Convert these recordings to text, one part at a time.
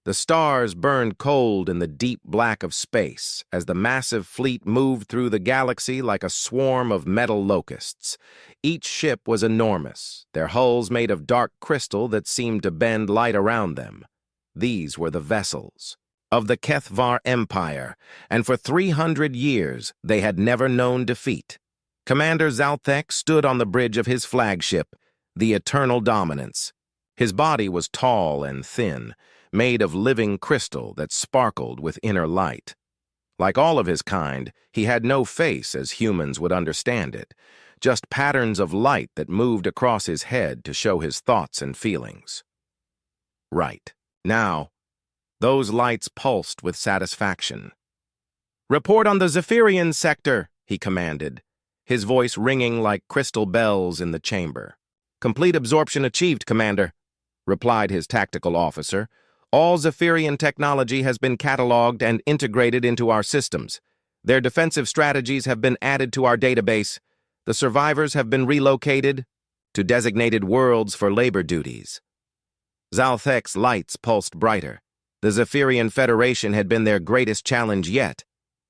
The stars burned cold in the deep black of space as the massive fleet moved through the galaxy like a swarm of metal locusts. Each ship was enormous, their hulls made of dark crystal that seemed to bend light around them. These were the vessels of the Kethvar Empire, and for 300 years they had never known defeat. Commander Zalthek stood on the bridge of his flagship, the Eternal Dominance. His body was tall and thin, made of living crystal that sparkled with inner light. Like all of his kind, he had no face as humans would understand it, just patterns of light that moved across his head to show his thoughts and feelings. Right. Now, those lights pulsed with satisfaction. "Report on the Zephyrian sector," he commanded, his voice ringing like crystal bells in the chamber. "Complete absorption achieved, Commander," replied his tactical officer. "All Zephyrian technology has been cataloged and integrated into our systems. Their defensive strategies have been added to our database. The survivors have been relocated to designated worlds for labor duties." Zalthek's lights pulsed brighter. The Zephyrian Federation had been their greatest challenge yet.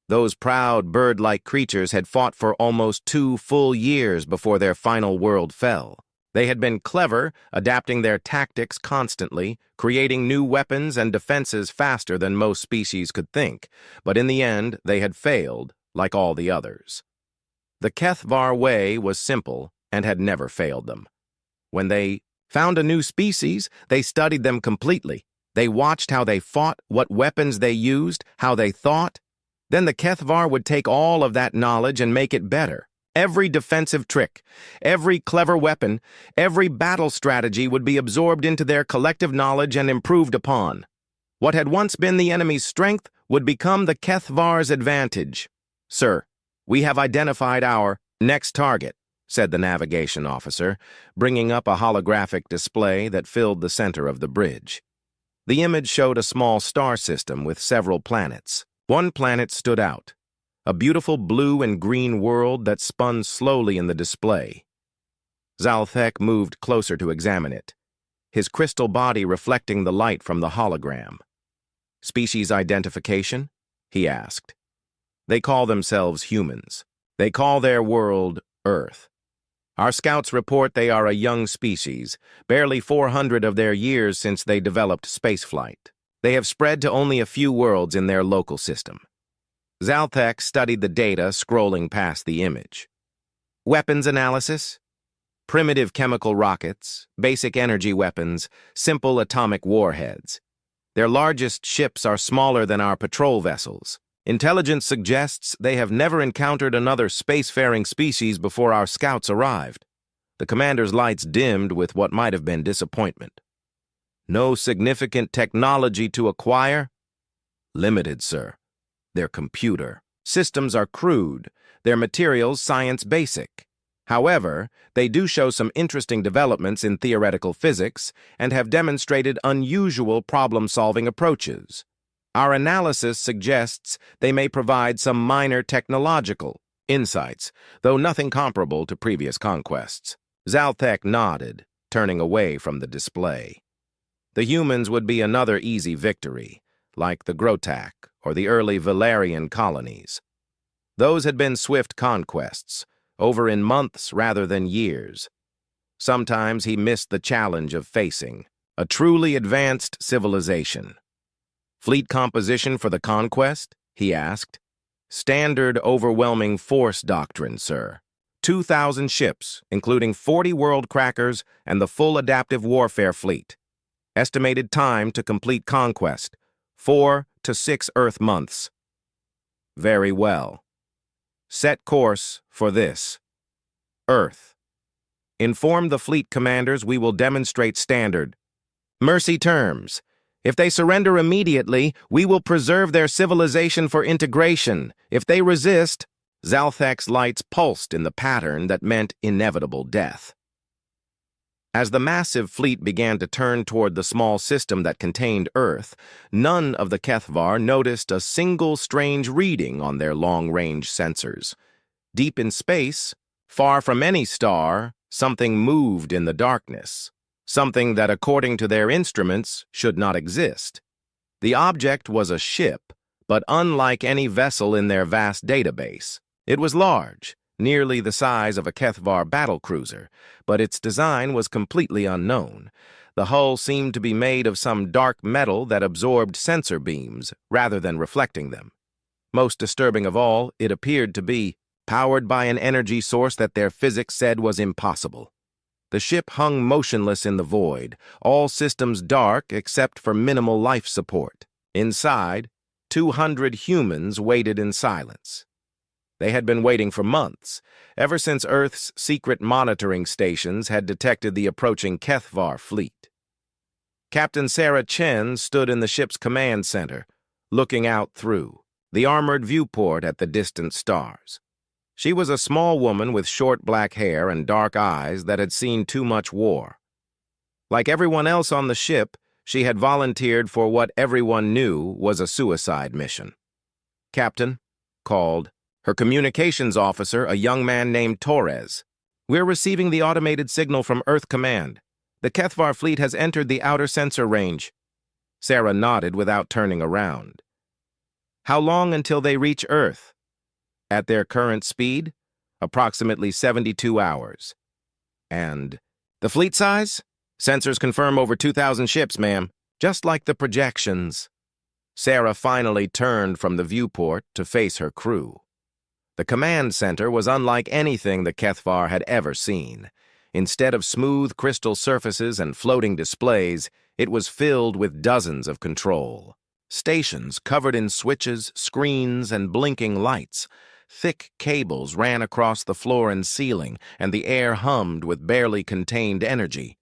Those proud, bird-like creatures had fought for almost 2 full years before their final world fell. They had been clever, adapting their tactics constantly, creating new weapons and defenses faster than most species could think, but in the end they had failed, like all the others. The Kethvar way was simple and had never failed them. When they found a new species, they studied them completely. They watched how they fought, what weapons they used, how they thought. Then the Kethvar would take all of that knowledge and make it better. Every defensive trick, every clever weapon, every battle strategy would be absorbed into their collective knowledge and improved upon. What had once been the enemy's strength would become the Kethvar's advantage. "Sir, we have identified our next target," said the navigation officer, bringing up a holographic display that filled the center of the bridge. The image showed a small star system with several planets. One planet stood out, a beautiful blue and green world that spun slowly in the display. Zalthek moved closer to examine it, his crystal body reflecting the light from the hologram. "Species identification?" he asked. "They call themselves humans. They call their world Earth. Our scouts report they are a young species, barely 400 of their years since they developed spaceflight. They have spread to only a few worlds in their local system." Zalthek studied the data scrolling past the image. "Weapons analysis? Primitive chemical rockets, basic energy weapons, simple atomic warheads. Their largest ships are smaller than our patrol vessels. Intelligence suggests they have never encountered another spacefaring species before our scouts arrived." The commander's lights dimmed with what might have been disappointment. "No significant technology to acquire?" "Limited, sir. Their computer systems are crude, their materials science basic. However, they do show some interesting developments in theoretical physics and have demonstrated unusual problem-solving approaches. Our analysis suggests they may provide some minor technological insights, though nothing comparable to previous conquests." Zalthek nodded, turning away from the display. The humans would be another easy victory, like the Grotak or the early Valerian colonies. Those had been swift conquests, over in months rather than years. Sometimes he missed the challenge of facing a truly advanced civilization. "Fleet composition for the conquest?" he asked. "Standard overwhelming force doctrine, sir. 2,000 ships, including 40 world crackers and the full adaptive warfare fleet. Estimated time to complete conquest, 4 to 6 Earth months." "Very well. Set course for this. Earth. Inform the fleet commanders we will demonstrate standard. Mercy terms. If they surrender immediately, we will preserve their civilization for integration. If they resist..." Zalthek's lights pulsed in the pattern that meant inevitable death. As the massive fleet began to turn toward the small system that contained Earth, none of the Kethvar noticed a single strange reading on their long-range sensors. Deep in space, far from any star, something moved in the darkness. Something that, according to their instruments, should not exist. The object was a ship, but unlike any vessel in their vast database. It was large, nearly the size of a Kethvar battlecruiser, but its design was completely unknown. The hull seemed to be made of some dark metal that absorbed sensor beams rather than reflecting them. Most disturbing of all, it appeared to be powered by an energy source that their physics said was impossible. The ship hung motionless in the void, all systems dark except for minimal life support. Inside, 200 humans waited in silence. They had been waiting for months, ever since Earth's secret monitoring stations had detected the approaching Kethvar fleet. Captain Sarah Chen stood in the ship's command center, looking out through the armored viewport at the distant stars. She was a small woman with short black hair and dark eyes that had seen too much war. Like everyone else on the ship, she had volunteered for what everyone knew was a suicide mission. "Captain," called her communications officer, a young man named Torres. "We're receiving the automated signal from Earth Command. The Kethvar fleet has entered the outer sensor range." Sarah nodded without turning around. "How long until they reach Earth?" "At their current speed, approximately 72 hours. "And the fleet size?" "Sensors confirm over 2,000 ships, ma'am, just like the projections." Sarah finally turned from the viewport to face her crew. The command center was unlike anything the Kethvar had ever seen. Instead of smooth crystal surfaces and floating displays, it was filled with dozens of control stations covered in switches, screens, and blinking lights. Thick cables ran across the floor and ceiling, and the air hummed with barely contained energy.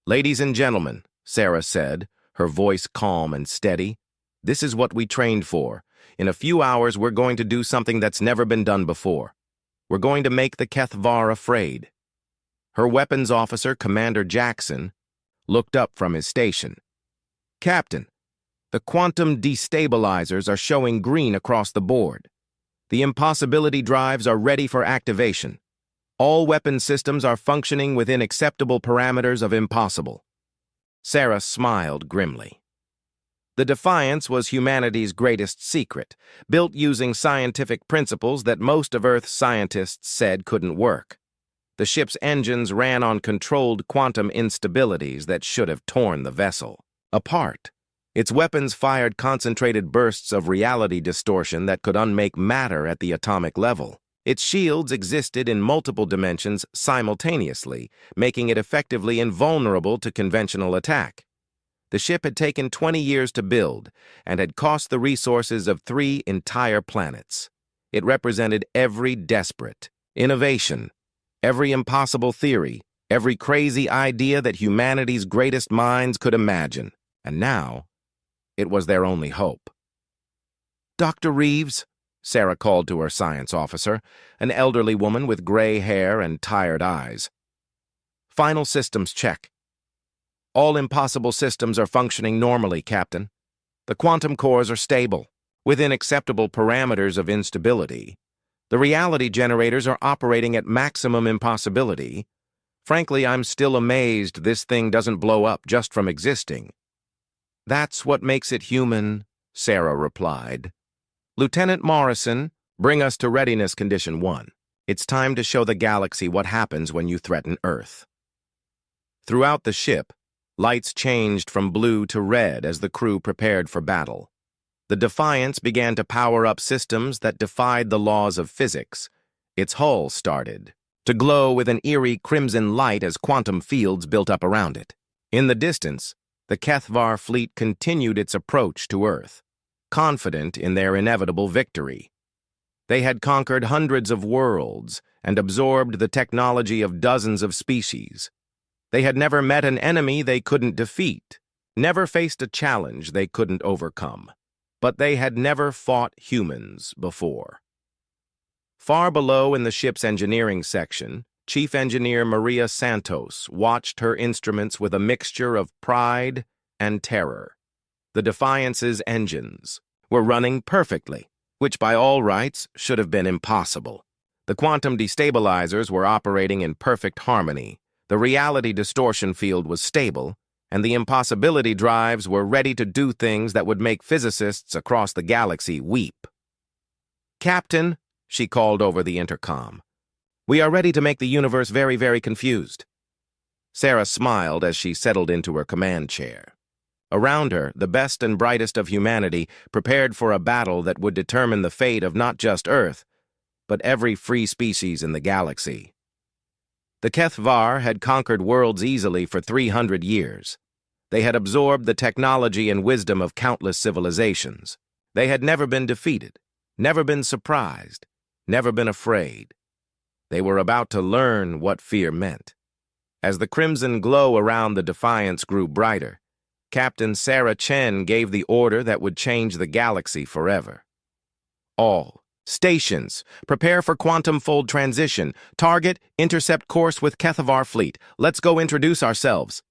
"Ladies and gentlemen," Sarah said, her voice calm and steady, "this is what we trained for. In a few hours, we're going to do something that's never been done before. We're going to make the Kethvar afraid." Her weapons officer, Commander Jackson, looked up from his station. "Captain, the quantum destabilizers are showing green across the board. The impossibility drives are ready for activation. All weapon systems are functioning within acceptable parameters of impossible." Sarah smiled grimly. The Defiance was humanity's greatest secret, built using scientific principles that most of Earth's scientists said couldn't work. The ship's engines ran on controlled quantum instabilities that should have torn the vessel apart. Its weapons fired concentrated bursts of reality distortion that could unmake matter at the atomic level. Its shields existed in multiple dimensions simultaneously, making it effectively invulnerable to conventional attack. The ship had taken 20 years to build and had cost the resources of 3 entire planets. It represented every desperate innovation, every impossible theory, every crazy idea that humanity's greatest minds could imagine. And now, it was their only hope. "Dr. Reeves," Sarah called to her science officer, an elderly woman with gray hair and tired eyes. "Final systems check. All impossible systems are functioning normally, Captain. The quantum cores are stable, within acceptable parameters of instability. The reality generators are operating at maximum impossibility. Frankly, I'm still amazed this thing doesn't blow up just from existing." "That's what makes it human," Sarah replied. "Lieutenant Morrison, bring us to Readiness Condition 1. It's time to show the galaxy what happens when you threaten Earth." Throughout the ship, lights changed from blue to red as the crew prepared for battle. The Defiance began to power up systems that defied the laws of physics. Its hull started to glow with an eerie crimson light as quantum fields built up around it. In the distance, the Kethvar fleet continued its approach to Earth, confident in their inevitable victory. They had conquered hundreds of worlds and absorbed the technology of dozens of species. They had never met an enemy they couldn't defeat, never faced a challenge they couldn't overcome. But they had never fought humans before. Far below in the ship's engineering section, Chief Engineer Maria Santos watched her instruments with a mixture of pride and terror. The Defiance's engines were running perfectly, which by all rights should have been impossible. The quantum destabilizers were operating in perfect harmony. The reality distortion field was stable, and the impossibility drives were ready to do things that would make physicists across the galaxy weep. "Captain," she called over the intercom, "we are ready to make the universe very, very confused." Sarah smiled as she settled into her command chair. Around her, the best and brightest of humanity prepared for a battle that would determine the fate of not just Earth, but every free species in the galaxy. The Kethvar had conquered worlds easily for 300 years. They had absorbed the technology and wisdom of countless civilizations. They had never been defeated, never been surprised, never been afraid. They were about to learn what fear meant. As the crimson glow around the Defiance grew brighter, Captain Sarah Chen gave the order that would change the galaxy forever. "All stations, prepare for quantum fold transition. Target, intercept course with Kethvar fleet. Let's go introduce ourselves."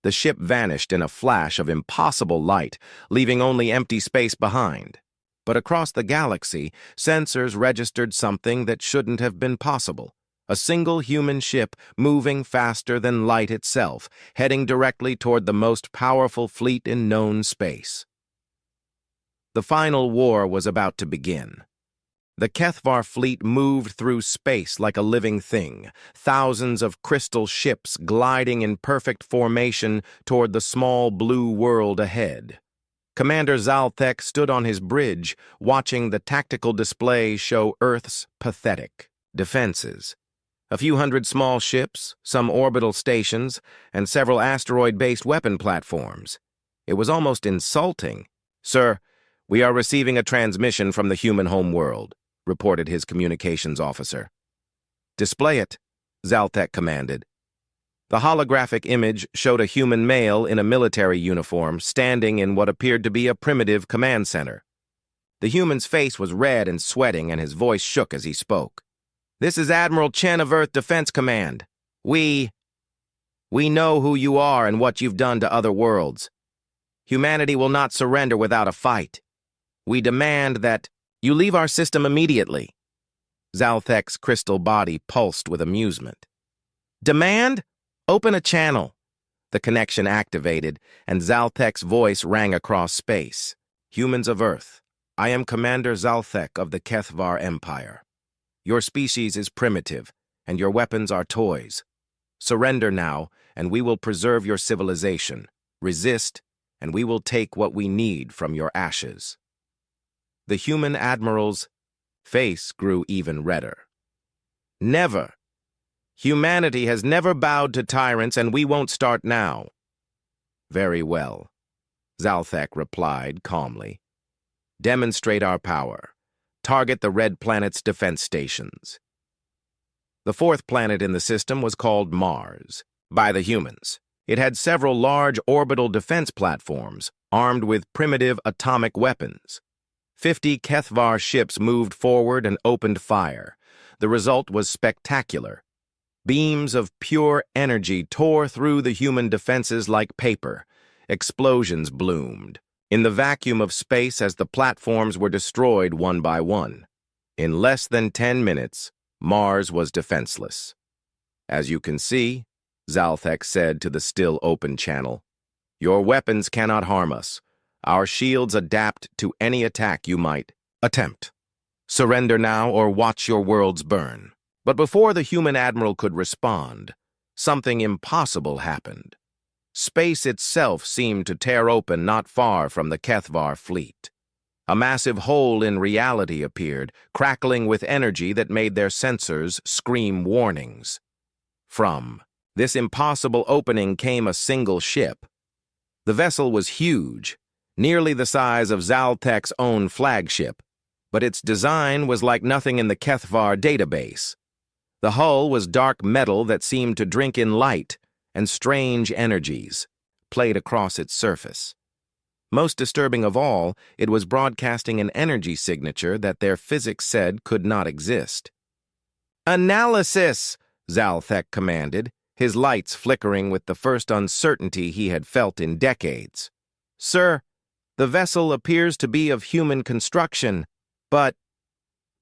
The ship vanished in a flash of impossible light, leaving only empty space behind. But across the galaxy, sensors registered something that shouldn't have been possible. A single human ship moving faster than light itself, heading directly toward the most powerful fleet in known space. The final war was about to begin. The Kethvar fleet moved through space like a living thing, thousands of crystal ships gliding in perfect formation toward the small blue world ahead. Commander Zalthek stood on his bridge, watching the tactical display show Earth's pathetic defenses. A few hundred small ships, some orbital stations, and several asteroid-based weapon platforms. It was almost insulting. "Sir, we are receiving a transmission from the human homeworld," reported his communications officer. "Display it," Zalthek commanded. The holographic image showed a human male in a military uniform standing in what appeared to be a primitive command center. The human's face was red and sweating, and his voice shook as he spoke. "This is Admiral Chen of Earth Defense Command. We know who you are and what you've done to other worlds. Humanity will not surrender without a fight. We demand that you leave our system immediately." Zalthek's crystal body pulsed with amusement. "Demand? Open a channel." The connection activated, and Zalthek's voice rang across space. "Humans of Earth, I am Commander Zalthek of the Kethvar Empire. Your species is primitive, and your weapons are toys. Surrender now, and we will preserve your civilization. Resist, and we will take what we need from your ashes." The human admiral's face grew even redder. "Never. Humanity has never bowed to tyrants, and we won't start now." "Very well," Zalthek replied calmly. "Demonstrate our power. Target the red planet's defense stations." The fourth planet in the system was called Mars, by the humans. It had several large orbital defense platforms, armed with primitive atomic weapons. 50 Kethvar ships moved forward and opened fire. The result was spectacular. Beams of pure energy tore through the human defenses like paper. Explosions bloomed in the vacuum of space as the platforms were destroyed one by one. In less than 10 minutes, Mars was defenseless. "As you can see," Zalthek said to the still open channel, "your weapons cannot harm us. Our shields adapt to any attack you might attempt. Surrender now or watch your worlds burn." But before the human admiral could respond, something impossible happened. Space itself seemed to tear open not far from the Kethvar fleet. A massive hole in reality appeared, crackling with energy that made their sensors scream warnings. From this impossible opening came a single ship. The vessel was huge, nearly the size of Zaltek's own flagship, but its design was like nothing in the Kethvar database. The hull was dark metal that seemed to drink in light, and strange energies played across its surface. Most disturbing of all, it was broadcasting an energy signature that their physics said could not exist. "Analysis!" Zalthek commanded, his lights flickering with the first uncertainty he had felt in decades. "Sir, the vessel appears to be of human construction, but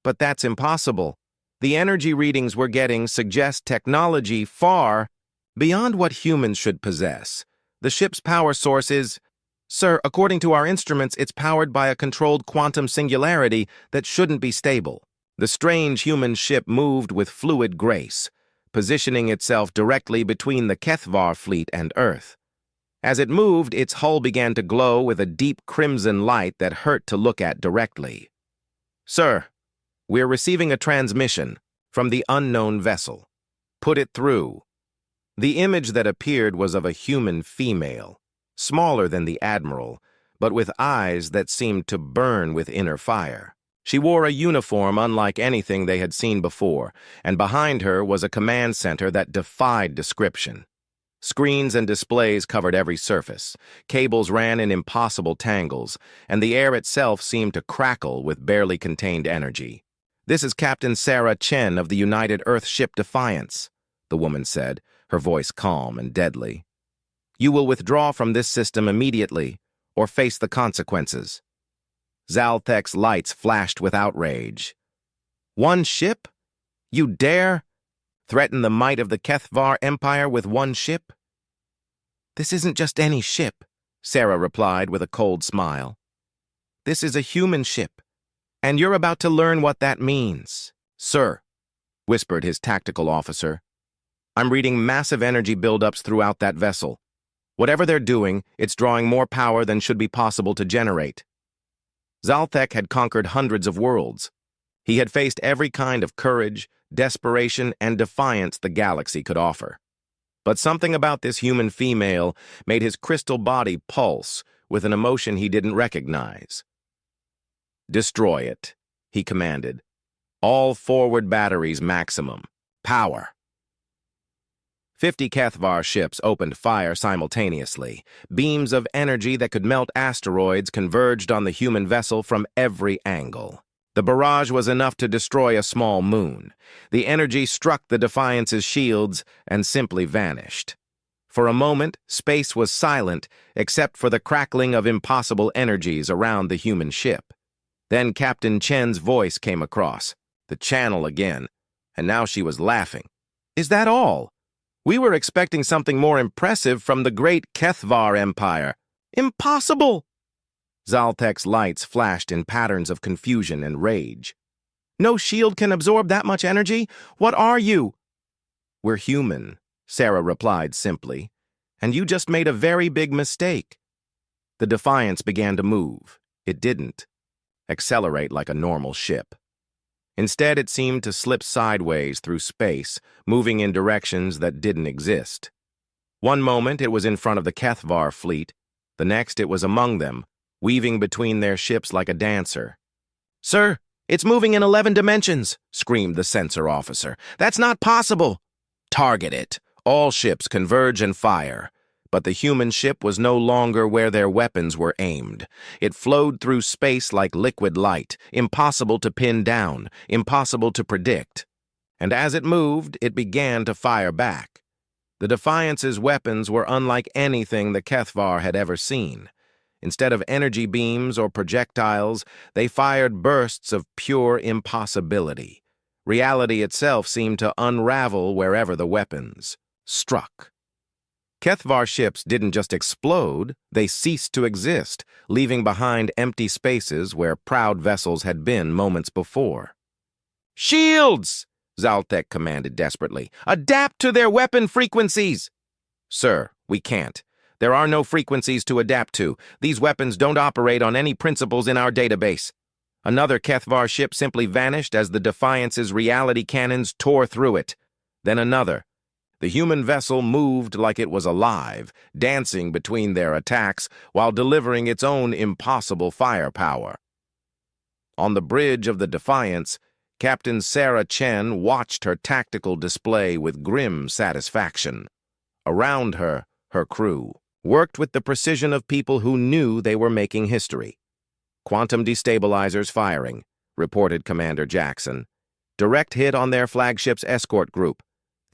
that's impossible. The energy readings we're getting suggest technology far beyond what humans should possess." The ship's power source is... Sir, according to our instruments, it's powered by a controlled quantum singularity that shouldn't be stable. The strange human ship moved with fluid grace, positioning itself directly between the Kethvar fleet and Earth. As it moved, its hull began to glow with a deep crimson light that hurt to look at directly. Sir, we're receiving a transmission from the unknown vessel. Put it through. The image that appeared was of a human female, smaller than the Admiral, but with eyes that seemed to burn with inner fire. She wore a uniform unlike anything they had seen before, and behind her was a command center that defied description. Screens and displays covered every surface, cables ran in impossible tangles, and the air itself seemed to crackle with barely contained energy. "This is Captain Sarah Chen of the United Earth ship Defiance," the woman said, her voice calm and deadly. "You will withdraw from this system immediately, or face the consequences." Zaltek's lights flashed with outrage. "One ship? You dare threaten the might of the Kethvar Empire with one ship?" "This isn't just any ship," Sarah replied with a cold smile. "This is a human ship, and you're about to learn what that means." "Sir," whispered his tactical officer, "I'm reading massive energy buildups throughout that vessel. Whatever they're doing, it's drawing more power than should be possible to generate." Zaltek had conquered hundreds of worlds. He had faced every kind of courage, desperation, and defiance the galaxy could offer. But something about this human female made his crystal body pulse with an emotion he didn't recognize. "Destroy it," he commanded. "All forward batteries maximum. Power." 50 Kethvar ships opened fire simultaneously. Beams of energy that could melt asteroids converged on the human vessel from every angle. The barrage was enough to destroy a small moon. The energy struck the Defiance's shields and simply vanished. For a moment, space was silent except for the crackling of impossible energies around the human ship. Then Captain Chen's voice came across, the channel again, and now she was laughing. "Is that all? We were expecting something more impressive from the great Kethvar Empire." "Impossible!" Zaltek's lights flashed in patterns of confusion and rage. "No shield can absorb that much energy. What are you?" "We're human," Sarah replied simply, "and you just made a very big mistake." The Defiance began to move. It didn't accelerate like a normal ship. Instead, it seemed to slip sideways through space, moving in directions that didn't exist. One moment it was in front of the Kethvar fleet, the next it was among them, weaving between their ships like a dancer. "Sir, it's moving in 11 dimensions, screamed the sensor officer. "That's not possible." "Target it. All ships converge and fire." But the human ship was no longer where their weapons were aimed. It flowed through space like liquid light, impossible to pin down, impossible to predict. And as it moved, it began to fire back. The Defiance's weapons were unlike anything the Kethvar had ever seen. Instead of energy beams or projectiles, they fired bursts of pure impossibility. Reality itself seemed to unravel wherever the weapons struck. Kethvar ships didn't just explode, they ceased to exist, leaving behind empty spaces where proud vessels had been moments before. "Shields!" Zaltek commanded desperately. "Adapt to their weapon frequencies!" "Sir, we can't. There are no frequencies to adapt to. These weapons don't operate on any principles in our database." Another Kethvar ship simply vanished as the Defiance's reality cannons tore through it. Then another. The human vessel moved like it was alive, dancing between their attacks while delivering its own impossible firepower. On the bridge of the Defiance, Captain Sarah Chen watched her tactical display with grim satisfaction. Around her, her crew worked with the precision of people who knew they were making history. "Quantum destabilizers firing," reported Commander Jackson. "Direct hit on their flagship's escort group.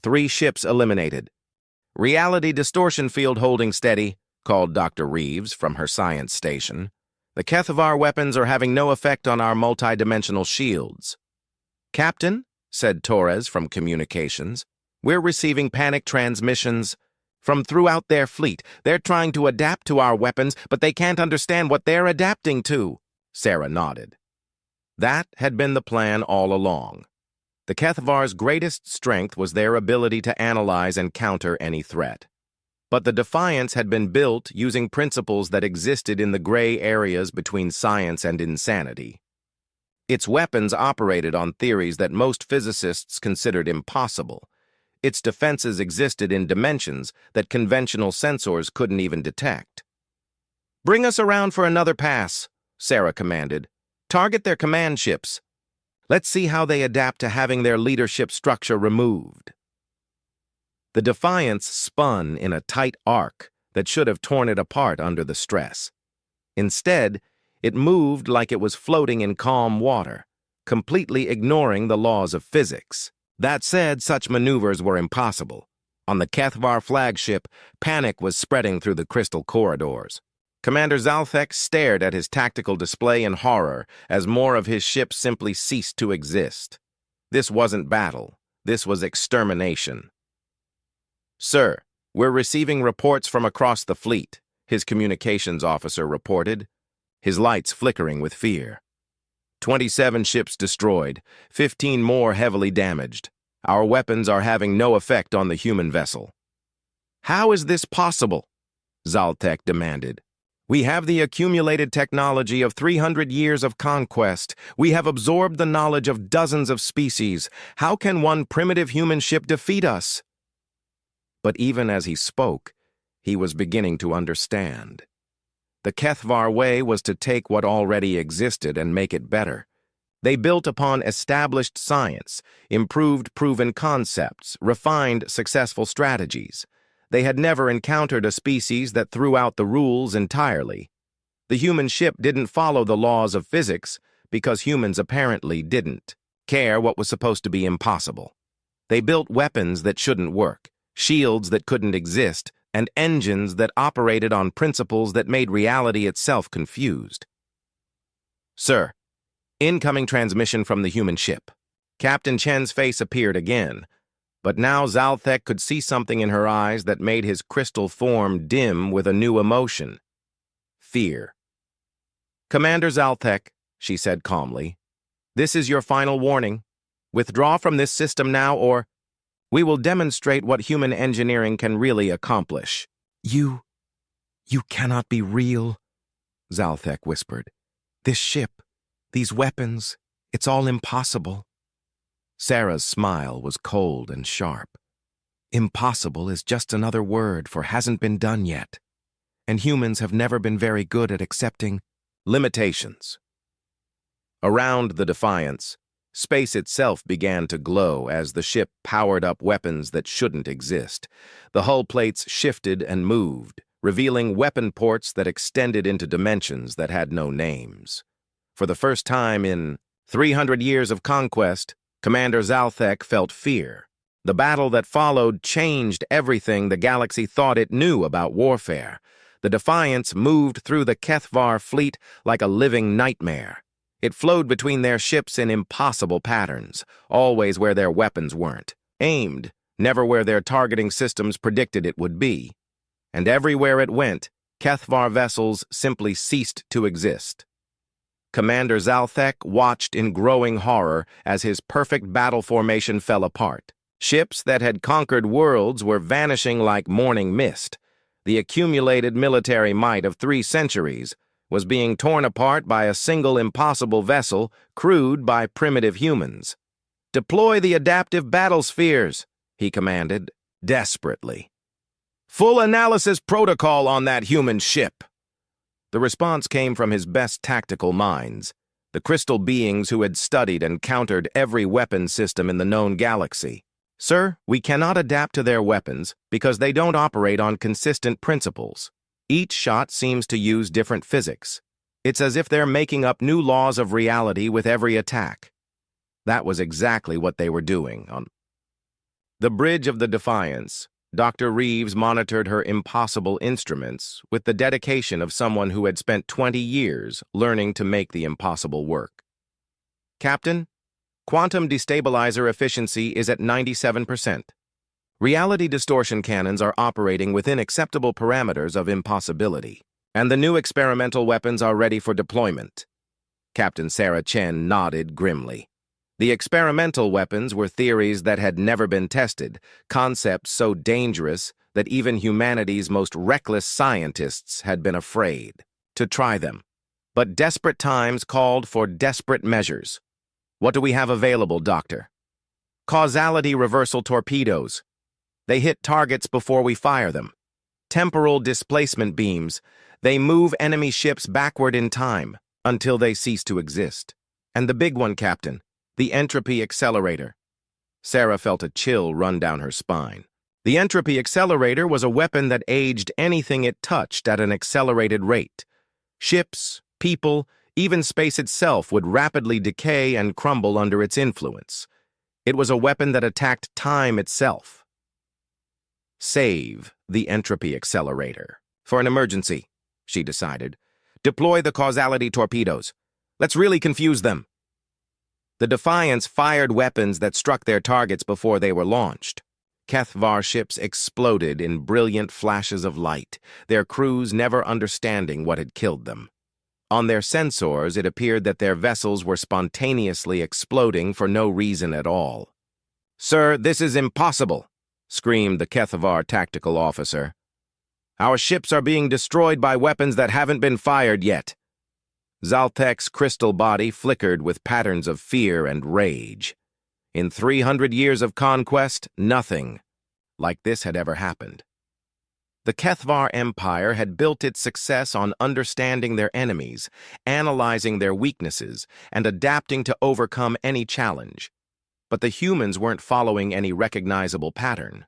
3 ships eliminated." "Reality distortion field holding steady," called Dr. Reeves from her science station. "The Kethvar weapons are having no effect on our multidimensional shields." "Captain," said Torres from communications, "we're receiving panic transmissions. From throughout their fleet. They're trying to adapt to our weapons, but they can't understand what they're adapting to. Sarah nodded. That had been the plan all along. The Kethvar's greatest strength was their ability to analyze and counter any threat. But the Defiance had been built using principles that existed in the gray areas between science and insanity. Its weapons operated on theories that most physicists considered impossible. Its defenses existed in dimensions that conventional sensors couldn't even detect. "Bring us around for another pass," Sarah commanded. "Target their command ships. Let's see how they adapt to having their leadership structure removed." The Defiance spun in a tight arc that should have torn it apart under the stress. Instead, it moved like it was floating in calm water, completely ignoring the laws of physics. That said, such maneuvers were impossible. On the Kethvar flagship, panic was spreading through the crystal corridors. Commander Zalthek stared at his tactical display in horror as more of his ships simply ceased to exist. This wasn't battle. This was extermination. "Sir, we're receiving reports from across the fleet," his communications officer reported, his lights flickering with fear. 27 ships destroyed, 15 more heavily damaged. Our weapons are having no effect on the human vessel. "How is this possible?" Zaltek demanded. "We have the accumulated technology of 300 years of conquest. We have absorbed the knowledge of dozens of species. How can one primitive human ship defeat us?" But even as he spoke, he was beginning to understand. The Kethvar way was to take what already existed and make it better. They built upon established science, improved proven concepts, refined successful strategies. They had never encountered a species that threw out the rules entirely. The human ship didn't follow the laws of physics because humans apparently didn't care what was supposed to be impossible. They built weapons that shouldn't work, shields that couldn't exist, and engines that operated on principles that made reality itself confused. "Sir, incoming transmission from the human ship." Captain Chen's face appeared again, but now Zalthek could see something in her eyes that made his crystal form dim with a new emotion: fear. "Commander Zalthek," she said calmly, "this is your final warning. Withdraw from this system now, or we will demonstrate what human engineering can really accomplish." You cannot be real," Zalthek whispered. "This ship, these weapons, it's all impossible." Sarah's smile was cold and sharp. Impossible is just another word for hasn't been done yet. And humans have never been very good at accepting limitations. Around the Defiance, space itself began to glow as the ship powered up weapons that shouldn't exist. The hull plates shifted and moved, revealing weapon ports that extended into dimensions that had no names. For the first time in 300 years of conquest, Commander Zalthek felt fear. The battle that followed changed everything the galaxy thought it knew about warfare. The Defiance moved through the Kethvar fleet like a living nightmare. It flowed between their ships in impossible patterns, always where their weapons weren't. Aimed, never where their targeting systems predicted it would be. And everywhere it went, Kethvar vessels simply ceased to exist. Commander Zalthek watched in growing horror as his perfect battle formation fell apart. Ships that had conquered worlds were vanishing like morning mist. The accumulated military might of 3 centuries was being torn apart by a single impossible vessel crewed by primitive humans. "Deploy the adaptive battle spheres," he commanded, desperately. "Full analysis protocol on that human ship." The response came from his best tactical minds, the crystal beings who had studied and countered every weapon system in the known galaxy. "Sir, we cannot adapt to their weapons because they don't operate on consistent principles. Each shot seems to use different physics. It's as if they're making up new laws of reality with every attack." That was exactly what they were doing. On the bridge of the Defiance, Dr. Reeves monitored her impossible instruments with the dedication of someone who had spent 20 years learning to make the impossible work. "Captain, quantum destabilizer efficiency is at 97%. Reality distortion cannons are operating within acceptable parameters of impossibility, and the new experimental weapons are ready for deployment. Captain Sarah Chen nodded grimly. The experimental weapons were theories that had never been tested, concepts so dangerous that even humanity's most reckless scientists had been afraid to try them. But desperate times called for desperate measures. What do we have available, Doctor? Causality reversal torpedoes. They hit targets before we fire them. Temporal displacement beams. They move enemy ships backward in time until they cease to exist. And the big one, Captain, the entropy accelerator. Sarah felt a chill run down her spine. The entropy accelerator was a weapon that aged anything it touched at an accelerated rate. Ships, people, even space itself would rapidly decay and crumble under its influence. It was a weapon that attacked time itself. Save the entropy accelerator. For an emergency, she decided. Deploy the causality torpedoes. Let's really confuse them. The Defiance fired weapons that struck their targets before they were launched. Kethvar ships exploded in brilliant flashes of light, their crews never understanding what had killed them. On their sensors, it appeared that their vessels were spontaneously exploding for no reason at all. "Sir, this is impossible," screamed the Kethvar tactical officer. "Our ships are being destroyed by weapons that haven't been fired yet." Zaltek's crystal body flickered with patterns of fear and rage. In 300 years of conquest, nothing like this had ever happened. The Kethvar Empire had built its success on understanding their enemies, analyzing their weaknesses, and adapting to overcome any challenge. But the humans weren't following any recognizable pattern.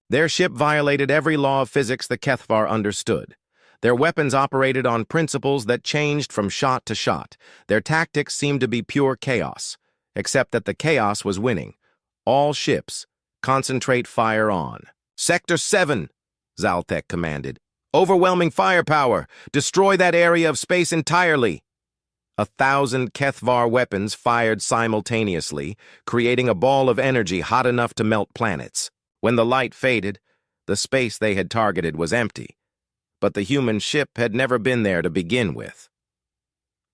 Their ship violated every law of physics the Kethvar understood. Their weapons operated on principles that changed from shot to shot. Their tactics seemed to be pure chaos, except that the chaos was winning. All ships, concentrate fire on. "Sector 7, Zaltek commanded. "Overwhelming firepower! Destroy that area of space entirely!" 1,000 Kethvar weapons fired simultaneously, creating a ball of energy hot enough to melt planets. When the light faded, the space they had targeted was empty. But the human ship had never been there to begin with.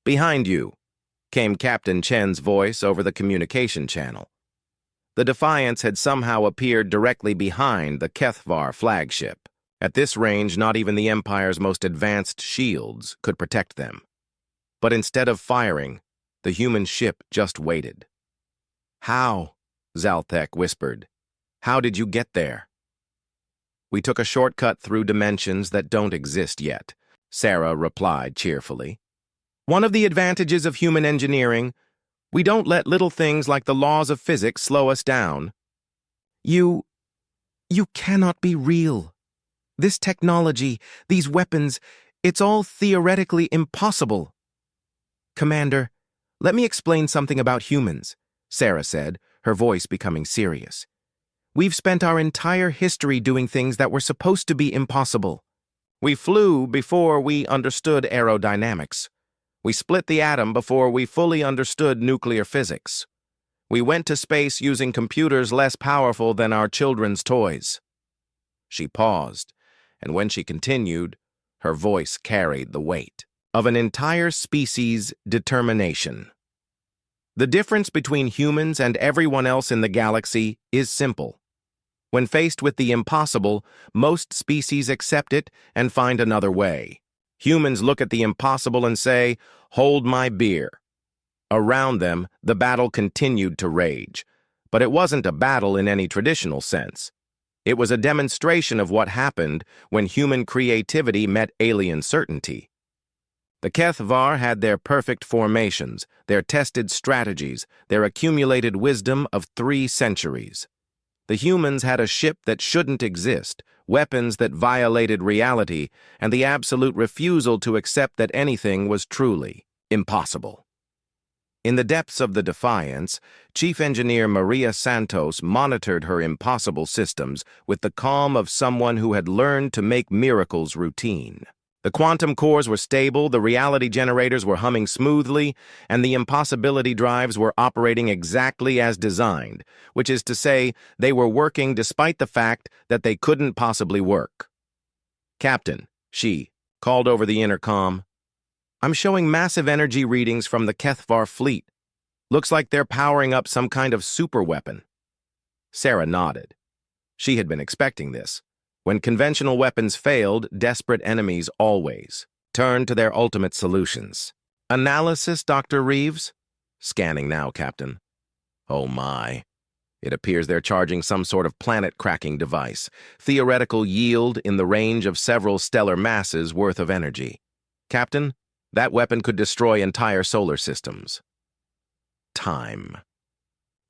"Behind you," came Captain Chen's voice over the communication channel. The Defiance had somehow appeared directly behind the Kethvar flagship. At this range, not even the Empire's most advanced shields could protect them. But instead of firing, the human ship just waited. "How?" Zaltek whispered. "How did you get there?" "We took a shortcut through dimensions that don't exist yet," Sarah replied cheerfully. "One of the advantages of human engineering, we don't let little things like the laws of physics slow us down." You cannot be real. This technology, these weapons, it's all theoretically impossible." "Commander, let me explain something about humans," Sarah said, her voice becoming serious. "We've spent our entire history doing things that were supposed to be impossible. We flew before we understood aerodynamics. We split the atom before we fully understood nuclear physics. We went to space using computers less powerful than our children's toys." She paused, and when she continued, her voice carried the weight of an entire species' determination. The difference between humans and everyone else in the galaxy is simple. When faced with the impossible, most species accept it and find another way. Humans look at the impossible and say, "Hold my beer." Around them, the battle continued to rage. But it wasn't a battle in any traditional sense. It was a demonstration of what happened when human creativity met alien certainty. The Kethvar had their perfect formations, their tested strategies, their accumulated wisdom of 3 centuries. The humans had a ship that shouldn't exist, weapons that violated reality, and the absolute refusal to accept that anything was truly impossible. In the depths of the Defiance, Chief Engineer Maria Santos monitored her impossible systems with the calm of someone who had learned to make miracles routine. The quantum cores were stable, the reality generators were humming smoothly, and the impossibility drives were operating exactly as designed, which is to say, they were working despite the fact that they couldn't possibly work. "Captain," she called over the intercom, "I'm showing massive energy readings from the Kethvar fleet. Looks like they're powering up some kind of superweapon." Sarah nodded. She had been expecting this. When conventional weapons failed, desperate enemies always turned to their ultimate solutions. "Analysis, Dr. Reeves?" "Scanning now, Captain." "Oh my. It appears they're charging some sort of planet-cracking device. Theoretical yield in the range of several stellar masses worth of energy. Captain, that weapon could destroy entire solar systems." Time.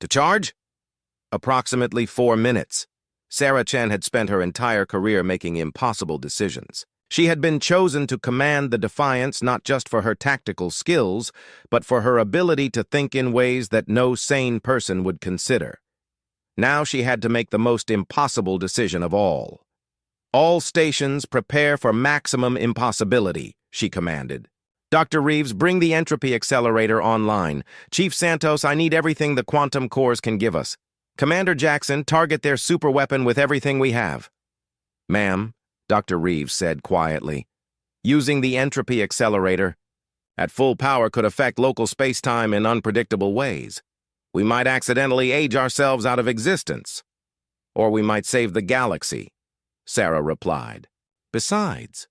"To charge?" "Approximately 4 minutes." Sarah Chen had spent her entire career making impossible decisions. She had been chosen to command the Defiance not just for her tactical skills, but for her ability to think in ways that no sane person would consider. Now she had to make the most impossible decision of all. "All stations prepare for maximum impossibility," she commanded. "Dr. Reeves, bring the entropy accelerator online. Chief Santos, I need everything the quantum cores can give us. Commander Jackson, target their superweapon with everything we have." "Ma'am," Dr. Reeves said quietly, "using the entropy accelerator at full power could affect local space-time in unpredictable ways. We might accidentally age ourselves out of existence. Or we might save the galaxy," Sarah replied. "Besides,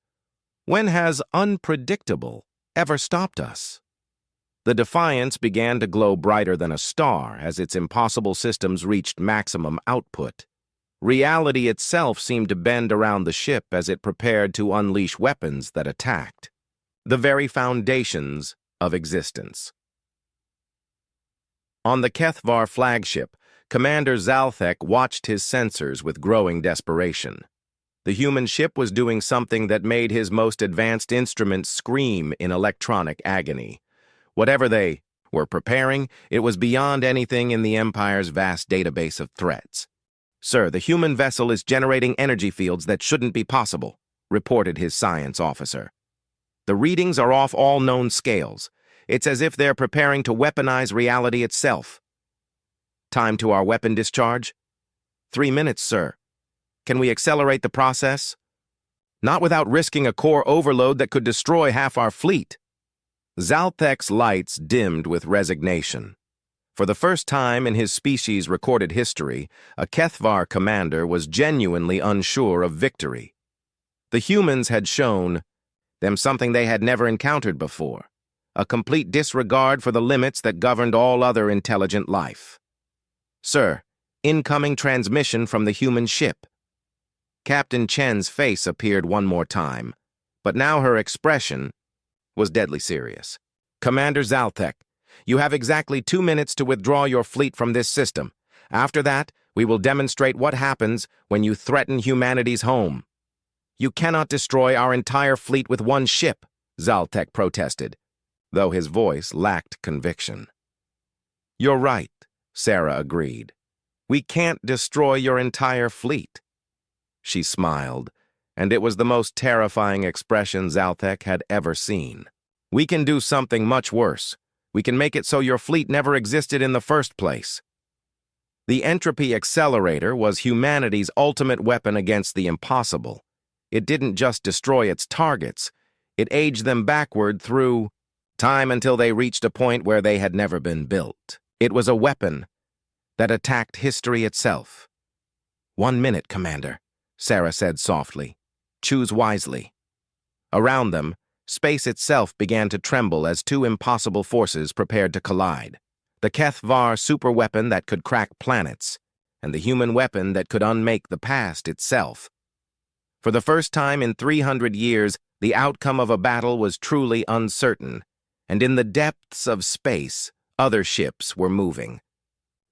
when has unpredictable ever stopped us?" The Defiance began to glow brighter than a star as its impossible systems reached maximum output. Reality itself seemed to bend around the ship as it prepared to unleash weapons that attacked the very foundations of existence. On the Kethvar flagship, Commander Zalthek watched his sensors with growing desperation. The human ship was doing something that made his most advanced instruments scream in electronic agony. Whatever they were preparing, it was beyond anything in the Empire's vast database of threats. "Sir, the human vessel is generating energy fields that shouldn't be possible," reported his science officer. "The readings are off all known scales. It's as if they're preparing to weaponize reality itself." "Time to our weapon discharge?" 3 minutes, sir. Can we accelerate the process?" "Not without risking a core overload that could destroy half our fleet." Zalthek's lights dimmed with resignation. For the first time in his species' recorded history, a Kethvar commander was genuinely unsure of victory. The humans had shown them something they had never encountered before, a complete disregard for the limits that governed all other intelligent life. "Sir, incoming transmission from the human ship." Captain Chen's face appeared one more time, but now her expression was deadly serious. "Commander Zalthek, you have exactly 2 minutes to withdraw your fleet from this system. After that, we will demonstrate what happens when you threaten humanity's home." "You cannot destroy our entire fleet with one ship," Zalthek protested, though his voice lacked conviction. "You're right," Sarah agreed. "We can't destroy your entire fleet." She smiled, and it was the most terrifying expression Zalthek had ever seen. "We can do something much worse. We can make it so your fleet never existed in the first place." The entropy accelerator was humanity's ultimate weapon against the impossible. It didn't just destroy its targets, it aged them backward through time until they reached a point where they had never been built. It was a weapon that attacked history itself. 1 minute, Commander," Sarah said softly. "Choose wisely." Around them, space itself began to tremble as two impossible forces prepared to collide. The Kethvar superweapon that could crack planets, and the human weapon that could unmake the past itself. For the first time in 300 years, the outcome of a battle was truly uncertain, and in the depths of space, other ships were moving.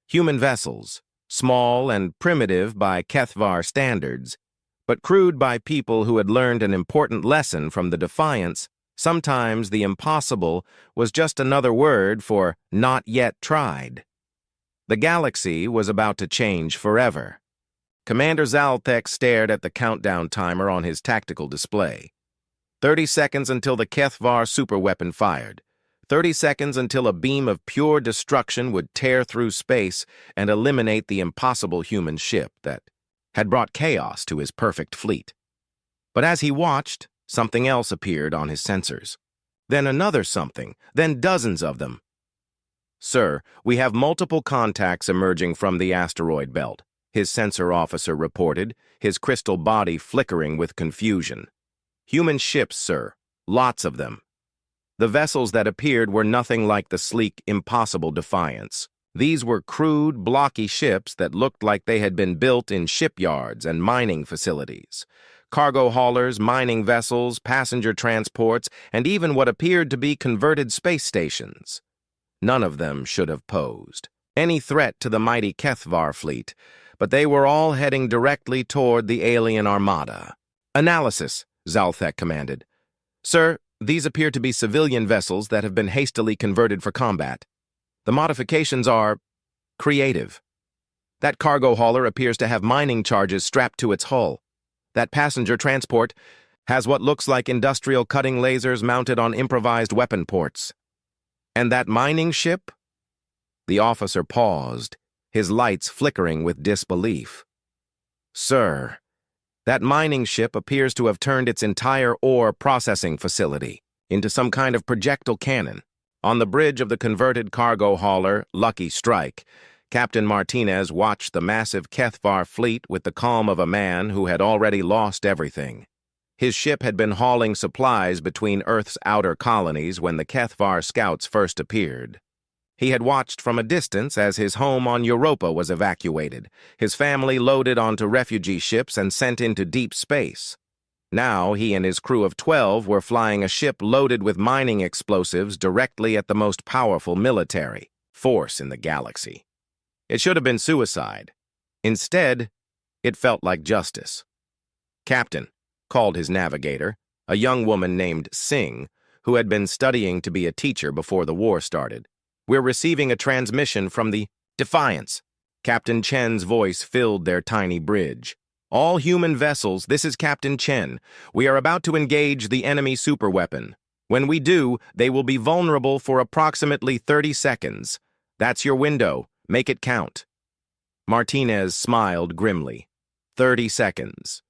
Human vessels, small and primitive by Kethvar standards, but crewed by people who had learned an important lesson from the Defiance. Sometimes the impossible was just another word for not yet tried. The galaxy was about to change forever. Commander Zalthek stared at the countdown timer on his tactical display. 30 seconds until the Kethvar superweapon fired. 30 seconds until a beam of pure destruction would tear through space and eliminate the impossible human ship that had brought chaos to his perfect fleet. But as he watched, something else appeared on his sensors. Then another something, then dozens of them. "Sir, we have multiple contacts emerging from the asteroid belt," his sensor officer reported, his crystal body flickering with confusion. "Human ships, sir. Lots of them." The vessels that appeared were nothing like the sleek, impossible Defiance. These were crude, blocky ships that looked like they had been built in shipyards and mining facilities. Cargo haulers, mining vessels, passenger transports, and even what appeared to be converted space stations. None of them should have posed any threat to the mighty Kethvar fleet, but they were all heading directly toward the alien armada. "Analysis," Zalthek commanded. "Sir, these appear to be civilian vessels that have been hastily converted for combat. The modifications are creative. That cargo hauler appears to have mining charges strapped to its hull. That passenger transport has what looks like industrial cutting lasers mounted on improvised weapon ports. And that mining ship?" The officer paused, his lights flickering with disbelief. "Sir, that mining ship appears to have turned its entire ore processing facility into some kind of projectile cannon. On the bridge of the converted cargo hauler, Lucky Strike, Captain Martinez watched the massive Kethvar fleet with the calm of a man who had already lost everything. His ship had been hauling supplies between Earth's outer colonies when the Kethvar scouts first appeared. He had watched from a distance as his home on Europa was evacuated, his family loaded onto refugee ships and sent into deep space. Now he and his crew of 12 were flying a ship loaded with mining explosives directly at the most powerful military force in the galaxy. It should have been suicide. Instead, it felt like justice. "Captain," called his navigator, a young woman named Singh, who had been studying to be a teacher before the war started. "We're receiving a transmission from the Defiance." Captain Chen's voice filled their tiny bridge. "All human vessels, this is Captain Chen. We are about to engage the enemy superweapon. When we do, they will be vulnerable for approximately 30 seconds. That's your window. Make it count." Martinez smiled grimly. 30 seconds.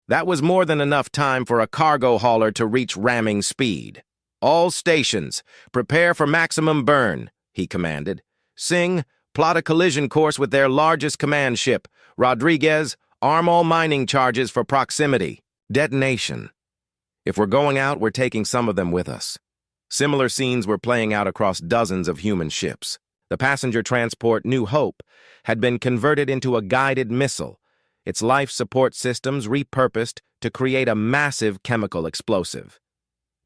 That was more than enough time for a cargo hauler to reach ramming speed. "All stations, prepare for maximum burn," he commanded. "Singh, plot a collision course with their largest command ship. Rodriguez, arm all mining charges for proximity. Detonation. If we're going out, we're taking some of them with us." Similar scenes were playing out across dozens of human ships. The passenger transport New Hope had been converted into a guided missile, its life support systems repurposed to create a massive chemical explosive.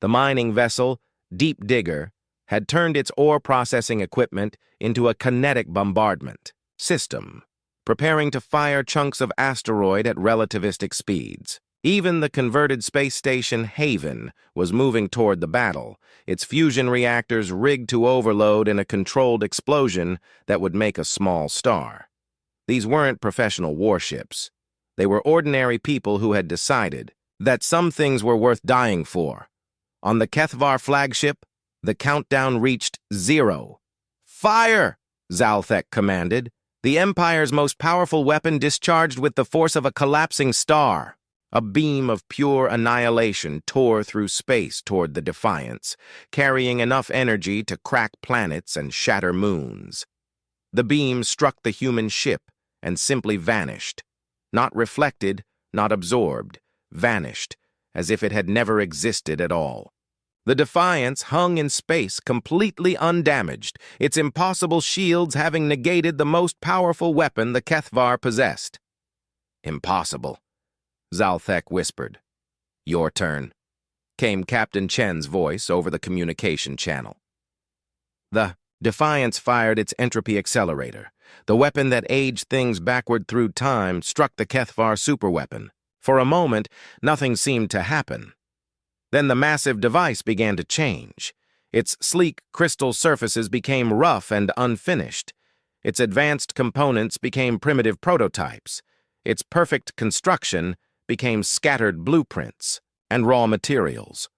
The mining vessel, Deep Digger, had turned its ore processing equipment into a kinetic bombardment system, preparing to fire chunks of asteroid at relativistic speeds. Even the converted space station Haven was moving toward the battle, its fusion reactors rigged to overload in a controlled explosion that would make a small star. These weren't professional warships. They were ordinary people who had decided that some things were worth dying for. On the Kethvar flagship, the countdown reached 0. "Fire!" Zalthek commanded. The Empire's most powerful weapon discharged with the force of a collapsing star. A beam of pure annihilation tore through space toward the Defiance, carrying enough energy to crack planets and shatter moons. The beam struck the human ship and simply vanished. Not reflected, not absorbed, vanished, as if it had never existed at all. The Defiance hung in space completely undamaged, its impossible shields having negated the most powerful weapon the Kethvar possessed. "Impossible," Zalthek whispered. "Your turn," came Captain Chen's voice over the communication channel. The Defiance fired its entropy accelerator. The weapon that aged things backward through time struck the Kethvar superweapon. For a moment, nothing seemed to happen. Then the massive device began to change. Its sleek crystal surfaces became rough and unfinished. Its advanced components became primitive prototypes. Its perfect construction became scattered blueprints and raw materials.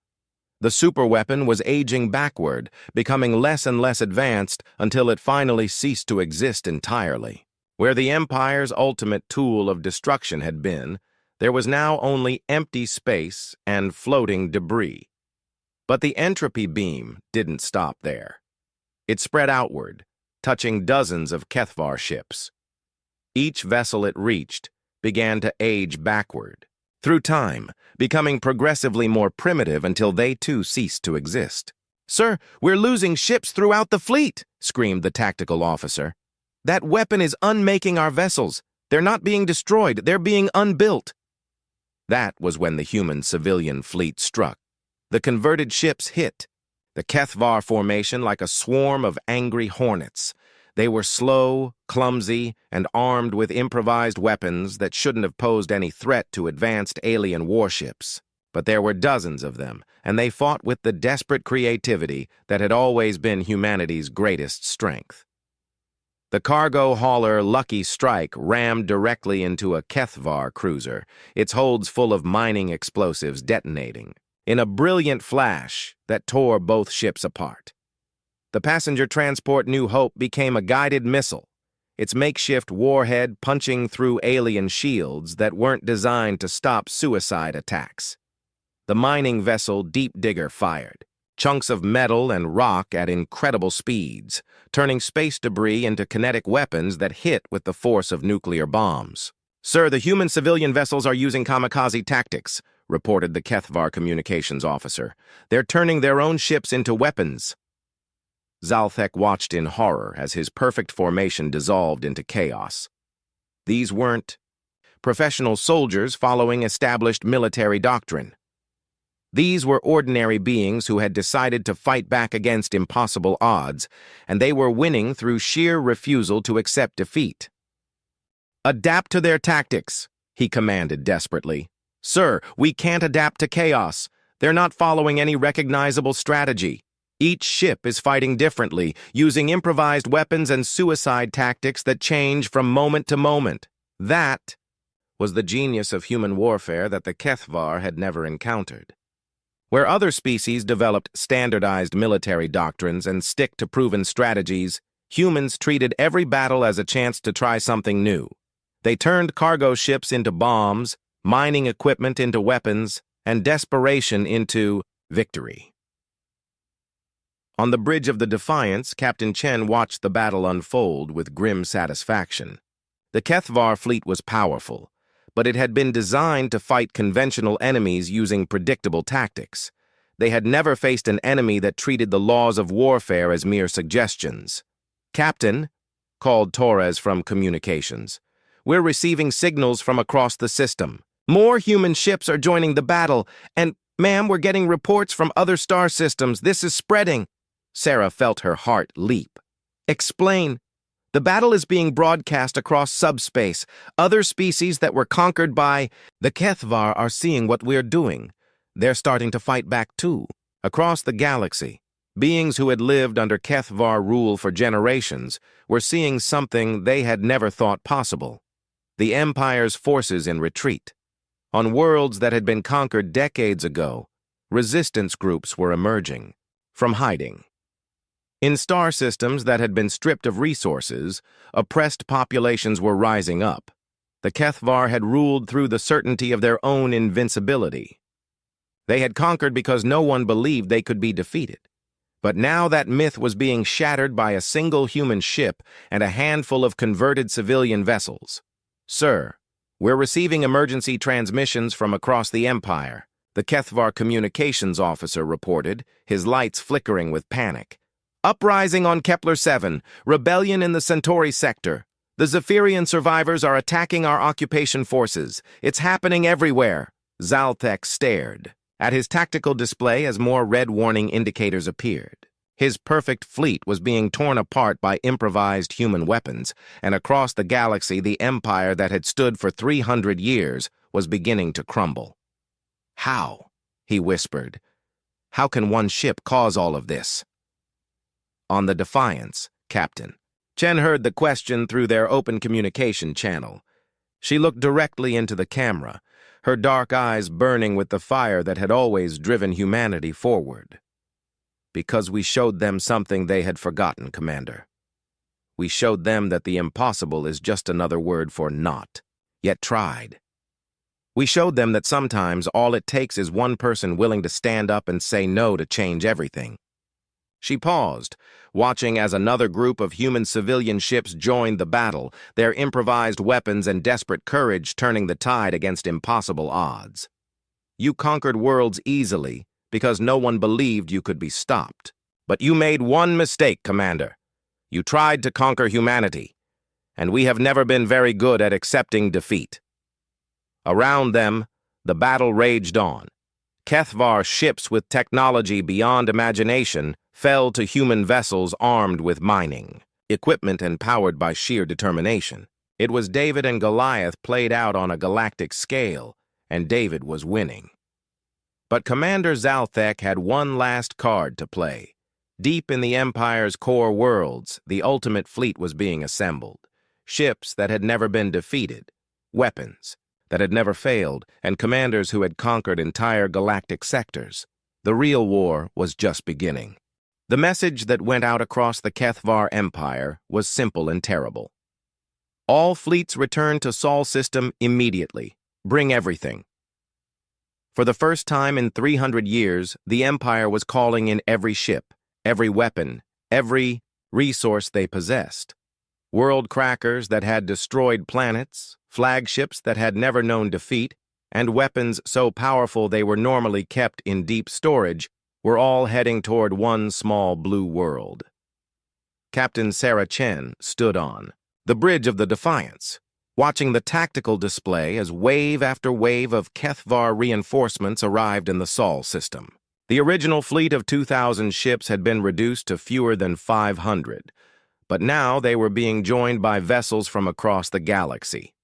The superweapon was aging backward, becoming less and less advanced until it finally ceased to exist entirely. Where the Empire's ultimate tool of destruction had been, there was now only empty space and floating debris. But the entropy beam didn't stop there. It spread outward, touching dozens of Kethvar ships. Each vessel it reached began to age backward, through time, becoming progressively more primitive until they too ceased to exist. "Sir, we're losing ships throughout the fleet," screamed the tactical officer. "That weapon is unmaking our vessels. They're not being destroyed, they're being unbuilt." That was when the human civilian fleet struck. The converted ships hit the Kethvar formation like a swarm of angry hornets. They were slow, clumsy, and armed with improvised weapons that shouldn't have posed any threat to advanced alien warships. But there were dozens of them, and they fought with the desperate creativity that had always been humanity's greatest strength. The cargo hauler Lucky Strike rammed directly into a Kethvar cruiser, its holds full of mining explosives detonating, in a brilliant flash that tore both ships apart. The passenger transport New Hope became a guided missile, its makeshift warhead punching through alien shields that weren't designed to stop suicide attacks. The mining vessel Deep Digger fired chunks of metal and rock at incredible speeds, turning space debris into kinetic weapons that hit with the force of nuclear bombs. "Sir, the human civilian vessels are using kamikaze tactics," reported the Kethvar communications officer. "They're turning their own ships into weapons." Zalthek watched in horror as his perfect formation dissolved into chaos. These weren't professional soldiers following established military doctrine. These were ordinary beings who had decided to fight back against impossible odds, and they were winning through sheer refusal to accept defeat. "Adapt to their tactics," he commanded desperately. "Sir, we can't adapt to chaos. They're not following any recognizable strategy. Each ship is fighting differently, using improvised weapons and suicide tactics that change from moment to moment." That was the genius of human warfare that the Kethvar had never encountered. Where other species developed standardized military doctrines and stick to proven strategies, humans treated every battle as a chance to try something new. They turned cargo ships into bombs, mining equipment into weapons, and desperation into victory. On the bridge of the Defiance, Captain Chen watched the battle unfold with grim satisfaction. The Kethvar fleet was powerful, but it had been designed to fight conventional enemies using predictable tactics. They had never faced an enemy that treated the laws of warfare as mere suggestions. "Captain," called Torres from communications, "we're receiving signals from across the system. More human ships are joining the battle, and, ma'am, we're getting reports from other star systems. This is spreading." Sarah felt her heart leap. "Explain." "The battle is being broadcast across subspace. Other species that were conquered by the Kethvar are seeing what we're doing. They're starting to fight back too. Across the galaxy, beings who had lived under Kethvar rule for generations were seeing something they had never thought possible. The Empire's forces in retreat. On worlds that had been conquered decades ago, resistance groups were emerging from hiding. In star systems that had been stripped of resources, oppressed populations were rising up. The Kethvar had ruled through the certainty of their own invincibility. They had conquered because no one believed they could be defeated. But now that myth was being shattered by a single human ship and a handful of converted civilian vessels. "Sir, we're receiving emergency transmissions from across the Empire," the Kethvar communications officer reported, his lights flickering with panic. "Uprising on Kepler 7, rebellion in the Centauri sector. The Zephyrian survivors are attacking our occupation forces. It's happening everywhere." Zalthek stared at his tactical display as more red warning indicators appeared. His perfect fleet was being torn apart by improvised human weapons, and across the galaxy the empire that had stood for 300 years was beginning to crumble. "How?" he whispered. "How can one ship cause all of this?" "On the Defiance, Captain." Chen heard the question through their open communication channel. She looked directly into the camera, her dark eyes burning with the fire that had always driven humanity forward. "Because we showed them something they had forgotten, Commander. We showed them that the impossible is just another word for not, yet tried. We showed them that sometimes all it takes is one person willing to stand up and say no to change everything." She paused, watching as another group of human civilian ships joined the battle, their improvised weapons and desperate courage turning the tide against impossible odds. "You conquered worlds easily because no one believed you could be stopped. But you made one mistake, Commander. You tried to conquer humanity, and we have never been very good at accepting defeat." Around them, the battle raged on. Kethvar ships with technology beyond imagination fell to human vessels armed with mining equipment and powered by sheer determination. It was David and Goliath played out on a galactic scale, and David was winning. But Commander Zalthek had one last card to play. Deep in the Empire's core worlds, the ultimate fleet was being assembled. Ships that had never been defeated, weapons that had never failed, and commanders who had conquered entire galactic sectors. The real war was just beginning. The message that went out across the Kethvar Empire was simple and terrible. All fleets return to Sol system immediately. Bring everything. For the first time in 300 years, the Empire was calling in every ship, every weapon, every resource they possessed. World crackers that had destroyed planets, flagships that had never known defeat, and weapons so powerful they were normally kept in deep storage were all heading toward one small blue world. Captain Sarah Chen stood on the bridge of the Defiance, watching the tactical display as wave after wave of Kethvar reinforcements arrived in the Sol system. The original fleet of 2,000 ships had been reduced to fewer than 500, but now they were being joined by vessels from across the galaxy.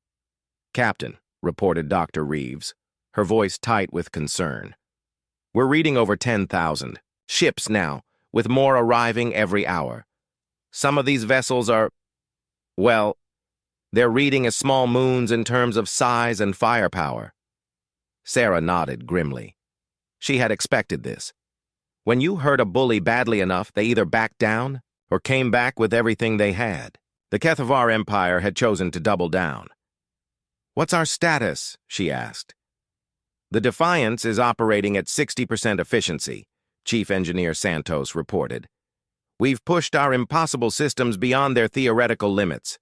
"Captain," reported Dr. Reeves, her voice tight with concern, "we're reading over 10,000 ships now, with more arriving every hour. Some of these vessels are, well, they're reading as small moons in terms of size and firepower." Sarah nodded grimly. She had expected this. When you hurt a bully badly enough, they either backed down or came back with everything they had. The Kethvar Empire had chosen to double down. "What's our status?" she asked. "The Defiance is operating at 60% efficiency," Chief Engineer Santos reported. "We've pushed our impossible systems beyond their theoretical limits.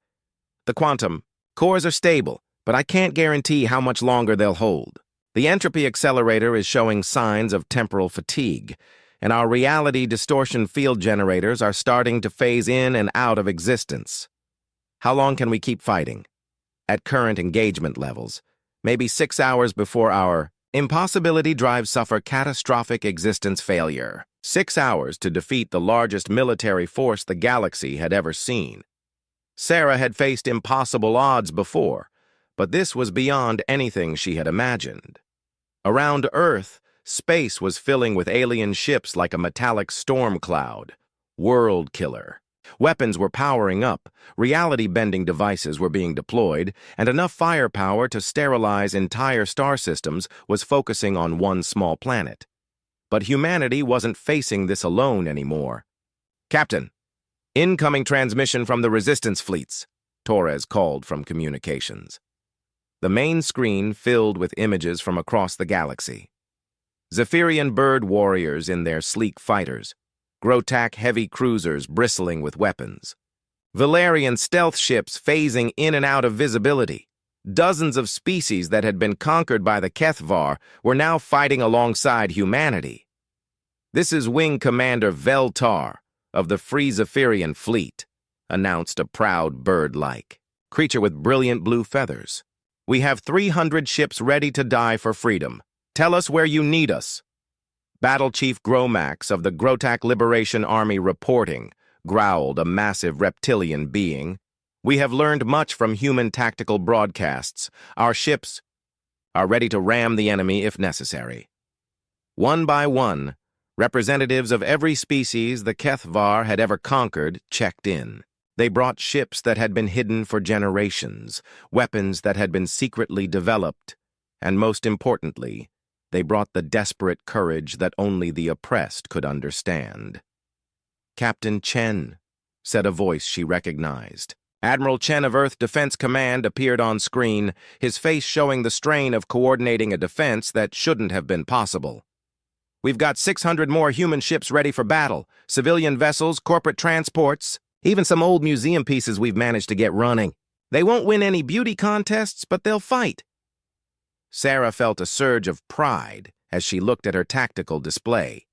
The quantum cores are stable, but I can't guarantee how much longer they'll hold. The entropy accelerator is showing signs of temporal fatigue, and our reality distortion field generators are starting to phase in and out of existence. How long can we keep fighting? At current engagement levels, maybe 6 hours before our impossibility drives suffer catastrophic existence failure. 6 hours to defeat the largest military force the galaxy had ever seen. Sarah had faced impossible odds before, but this was beyond anything she had imagined. Around Earth, space was filling with alien ships like a metallic storm cloud. World killer. Weapons were powering up, reality-bending devices were being deployed, and enough firepower to sterilize entire star systems was focusing on one small planet. But humanity wasn't facing this alone anymore. "Captain, incoming transmission from the resistance fleets," Torres called from communications. The main screen filled with images from across the galaxy. Zephyrian bird warriors in their sleek fighters, Grotak heavy cruisers bristling with weapons, Valerian stealth ships phasing in and out of visibility. Dozens of species that had been conquered by the Kethvar were now fighting alongside humanity. "This is Wing Commander Veltar of the Free Zephyrian Fleet," announced a proud bird-like creature with brilliant blue feathers. "We have 300 ships ready to die for freedom. Tell us where you need us." Battle Chief Gromax of the Grotak Liberation Army reporting, growled a massive reptilian being. "We have learned much from human tactical broadcasts. Our ships are ready to ram the enemy if necessary." One by one, representatives of every species the Kethvar had ever conquered checked in. They brought ships that had been hidden for generations, weapons that had been secretly developed, And most importantly, they brought the desperate courage that only the oppressed could understand. "Captain Chen," said a voice she recognized. Admiral Chen of Earth Defense Command appeared on screen, his face showing the strain of coordinating a defense that shouldn't have been possible. "We've got 600 more human ships ready for battle, civilian vessels, corporate transports, even some old museum pieces we've managed to get running. They won't win any beauty contests, but they'll fight." Sarah felt a surge of pride as she looked at her tactical display.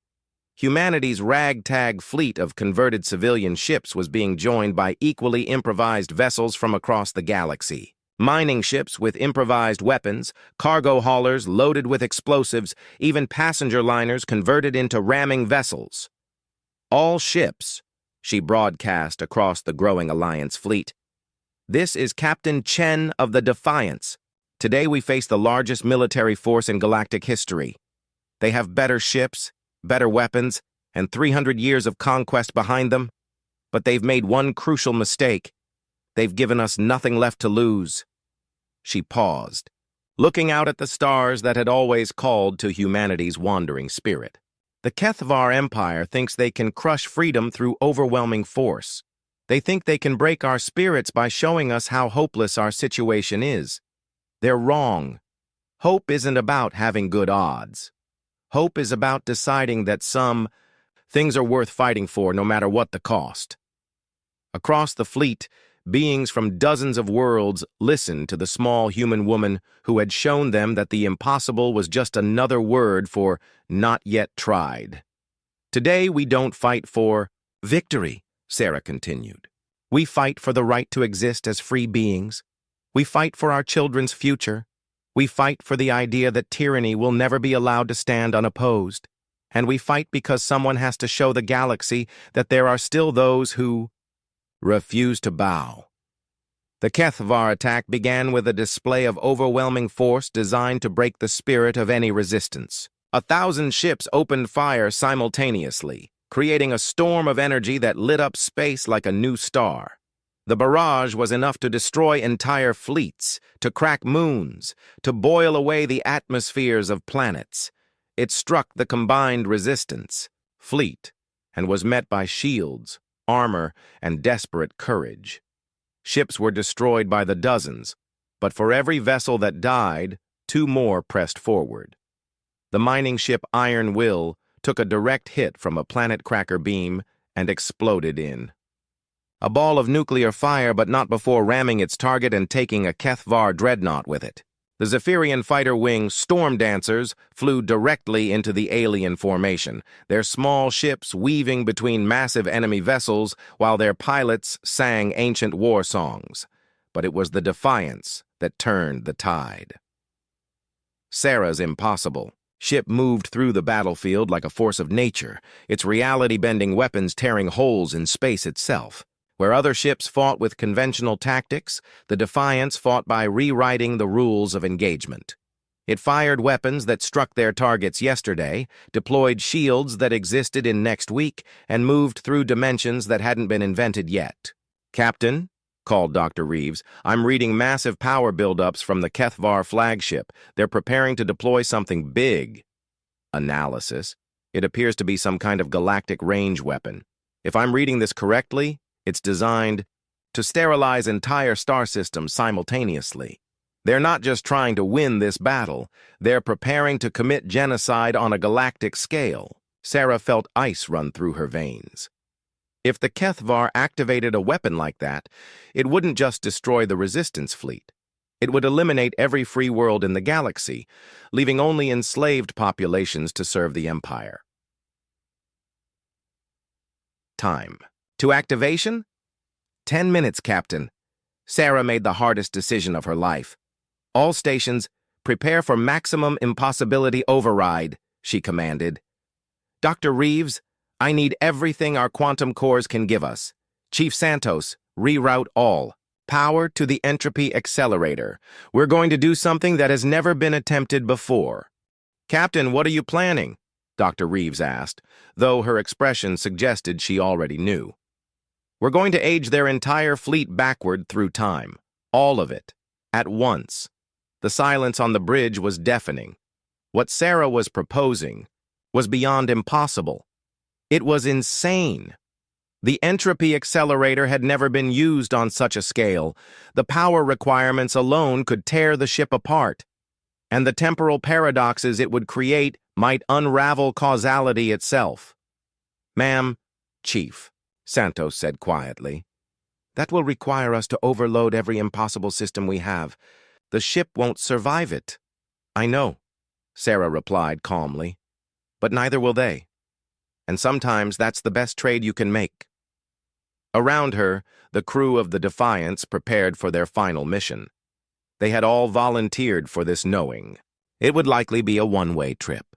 Humanity's ragtag fleet of converted civilian ships was being joined by equally improvised vessels from across the galaxy. Mining ships with improvised weapons, cargo haulers loaded with explosives, even passenger liners converted into ramming vessels. "All ships," she broadcast across the growing Alliance fleet. "This is Captain Chen of the Defiance. Today we face the largest military force in galactic history. They have better ships, better weapons, and 300 years of conquest behind them. But they've made one crucial mistake. They've given us nothing left to lose." She paused, looking out at the stars that had always called to humanity's wandering spirit. "The Kethvar Empire thinks they can crush freedom through overwhelming force. They think they can break our spirits by showing us how hopeless our situation is. They're wrong. Hope isn't about having good odds. Hope is about deciding that some things are worth fighting for no matter what the cost." Across the fleet, beings from dozens of worlds listened to the small human woman who had shown them that the impossible was just another word for not yet tried. "Today we don't fight for victory," Sarah continued. "We fight for the right to exist as free beings. We fight for our children's future. We fight for the idea that tyranny will never be allowed to stand unopposed. And we fight because someone has to show the galaxy that there are still those who refuse to bow." The Kethvar attack began with a display of overwhelming force designed to break the spirit of any resistance. 1,000 ships opened fire simultaneously, creating a storm of energy that lit up space like a new star. The barrage was enough to destroy entire fleets, to crack moons, to boil away the atmospheres of planets. It struck the combined resistance, fleet, and was met by shields, armor, and desperate courage. Ships were destroyed by the dozens, but for every vessel that died, 2 more pressed forward. The mining ship Iron Will took a direct hit from a planet cracker beam and exploded in. A ball of nuclear fire, but not before ramming its target and taking a Kethvar dreadnought with it. The Zephyrian fighter wing Storm Dancers flew directly into the alien formation, their small ships weaving between massive enemy vessels while their pilots sang ancient war songs. But it was the Defiance that turned the tide. Sarah's impossible ship moved through the battlefield like a force of nature, its reality-bending weapons tearing holes in space itself. Where other ships fought with conventional tactics, the Defiance fought by rewriting the rules of engagement. It fired weapons that struck their targets yesterday, deployed shields that existed in next week, and moved through dimensions that hadn't been invented yet. "Captain," called Dr. Reeves, "I'm reading massive power buildups from the Kethvar flagship. They're preparing to deploy something big." Analysis. It appears to be some kind of galactic range weapon. If I'm reading this correctly, it's designed to sterilize entire star systems simultaneously. They're not just trying to win this battle, they're preparing to commit genocide on a galactic scale. Sarah felt ice run through her veins. If the Kethvar activated a weapon like that, it wouldn't just destroy the Resistance fleet. It would eliminate every free world in the galaxy, leaving only enslaved populations to serve the Empire. Time. To activation? 10 minutes, Captain. Sarah made the hardest decision of her life. "All stations, prepare for maximum impossibility override," she commanded. "Dr. Reeves, I need everything our quantum cores can give us. Chief Santos, reroute all. Power to the entropy accelerator. We're going to do something that has never been attempted before." "Captain, what are you planning?" Dr. Reeves asked, though her expression suggested she already knew. "We're going to age their entire fleet backward through time. All of it. At once." The silence on the bridge was deafening. What Sarah was proposing was beyond impossible. It was insane. The entropy accelerator had never been used on such a scale. The power requirements alone could tear the ship apart, and the temporal paradoxes it would create might unravel causality itself. "Ma'am, Chief," Santos said quietly, "that will require us to overload every impossible system we have. The ship won't survive it." "I know," Sarah replied calmly, "but neither will they. And sometimes that's the best trade you can make." Around her, the crew of the Defiance prepared for their final mission. They had all volunteered for this, knowing it would likely be a one-way trip.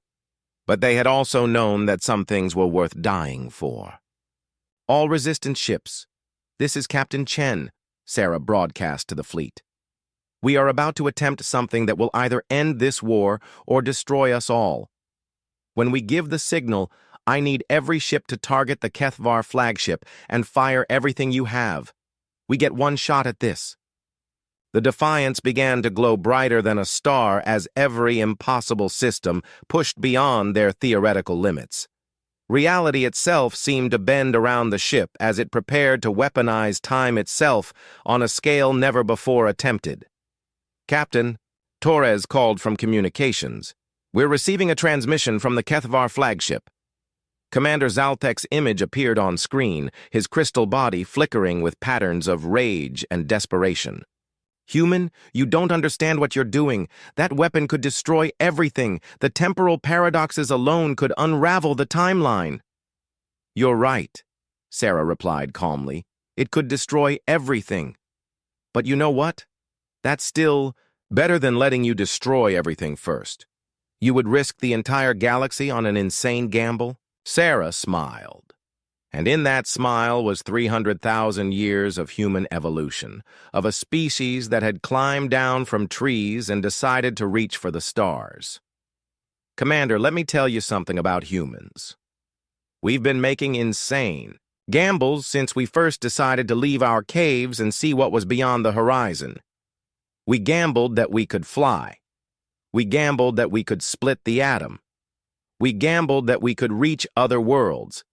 But they had also known that some things were worth dying for. "All resistance ships, this is Captain Chen," Sarah broadcast to the fleet. "We are about to attempt something that will either end this war or destroy us all. When we give the signal, I need every ship to target the Kethvar flagship and fire everything you have. We get one shot at this." The Defiance began to glow brighter than a star as every impossible system pushed beyond their theoretical limits. Reality itself seemed to bend around the ship as it prepared to weaponize time itself on a scale never before attempted. "Captain," Torres called from communications, "we're receiving a transmission from the Kethvar flagship." Commander Zaltek's image appeared on screen, his crystal body flickering with patterns of rage and desperation. "Human, you don't understand what you're doing. That weapon could destroy everything. The temporal paradoxes alone could unravel the timeline." "You're right," Sarah replied calmly. "It could destroy everything. But you know what? That's still better than letting you destroy everything first. You would risk the entire galaxy on an insane gamble?" Sarah smiled. And in that smile was 300,000 years of human evolution, of a species that had climbed down from trees and decided to reach for the stars. "Commander, let me tell you something about humans. We've been making insane gambles since we first decided to leave our caves and see what was beyond the horizon. We gambled that we could fly. We gambled that we could split the atom. We gambled that we could reach other worlds.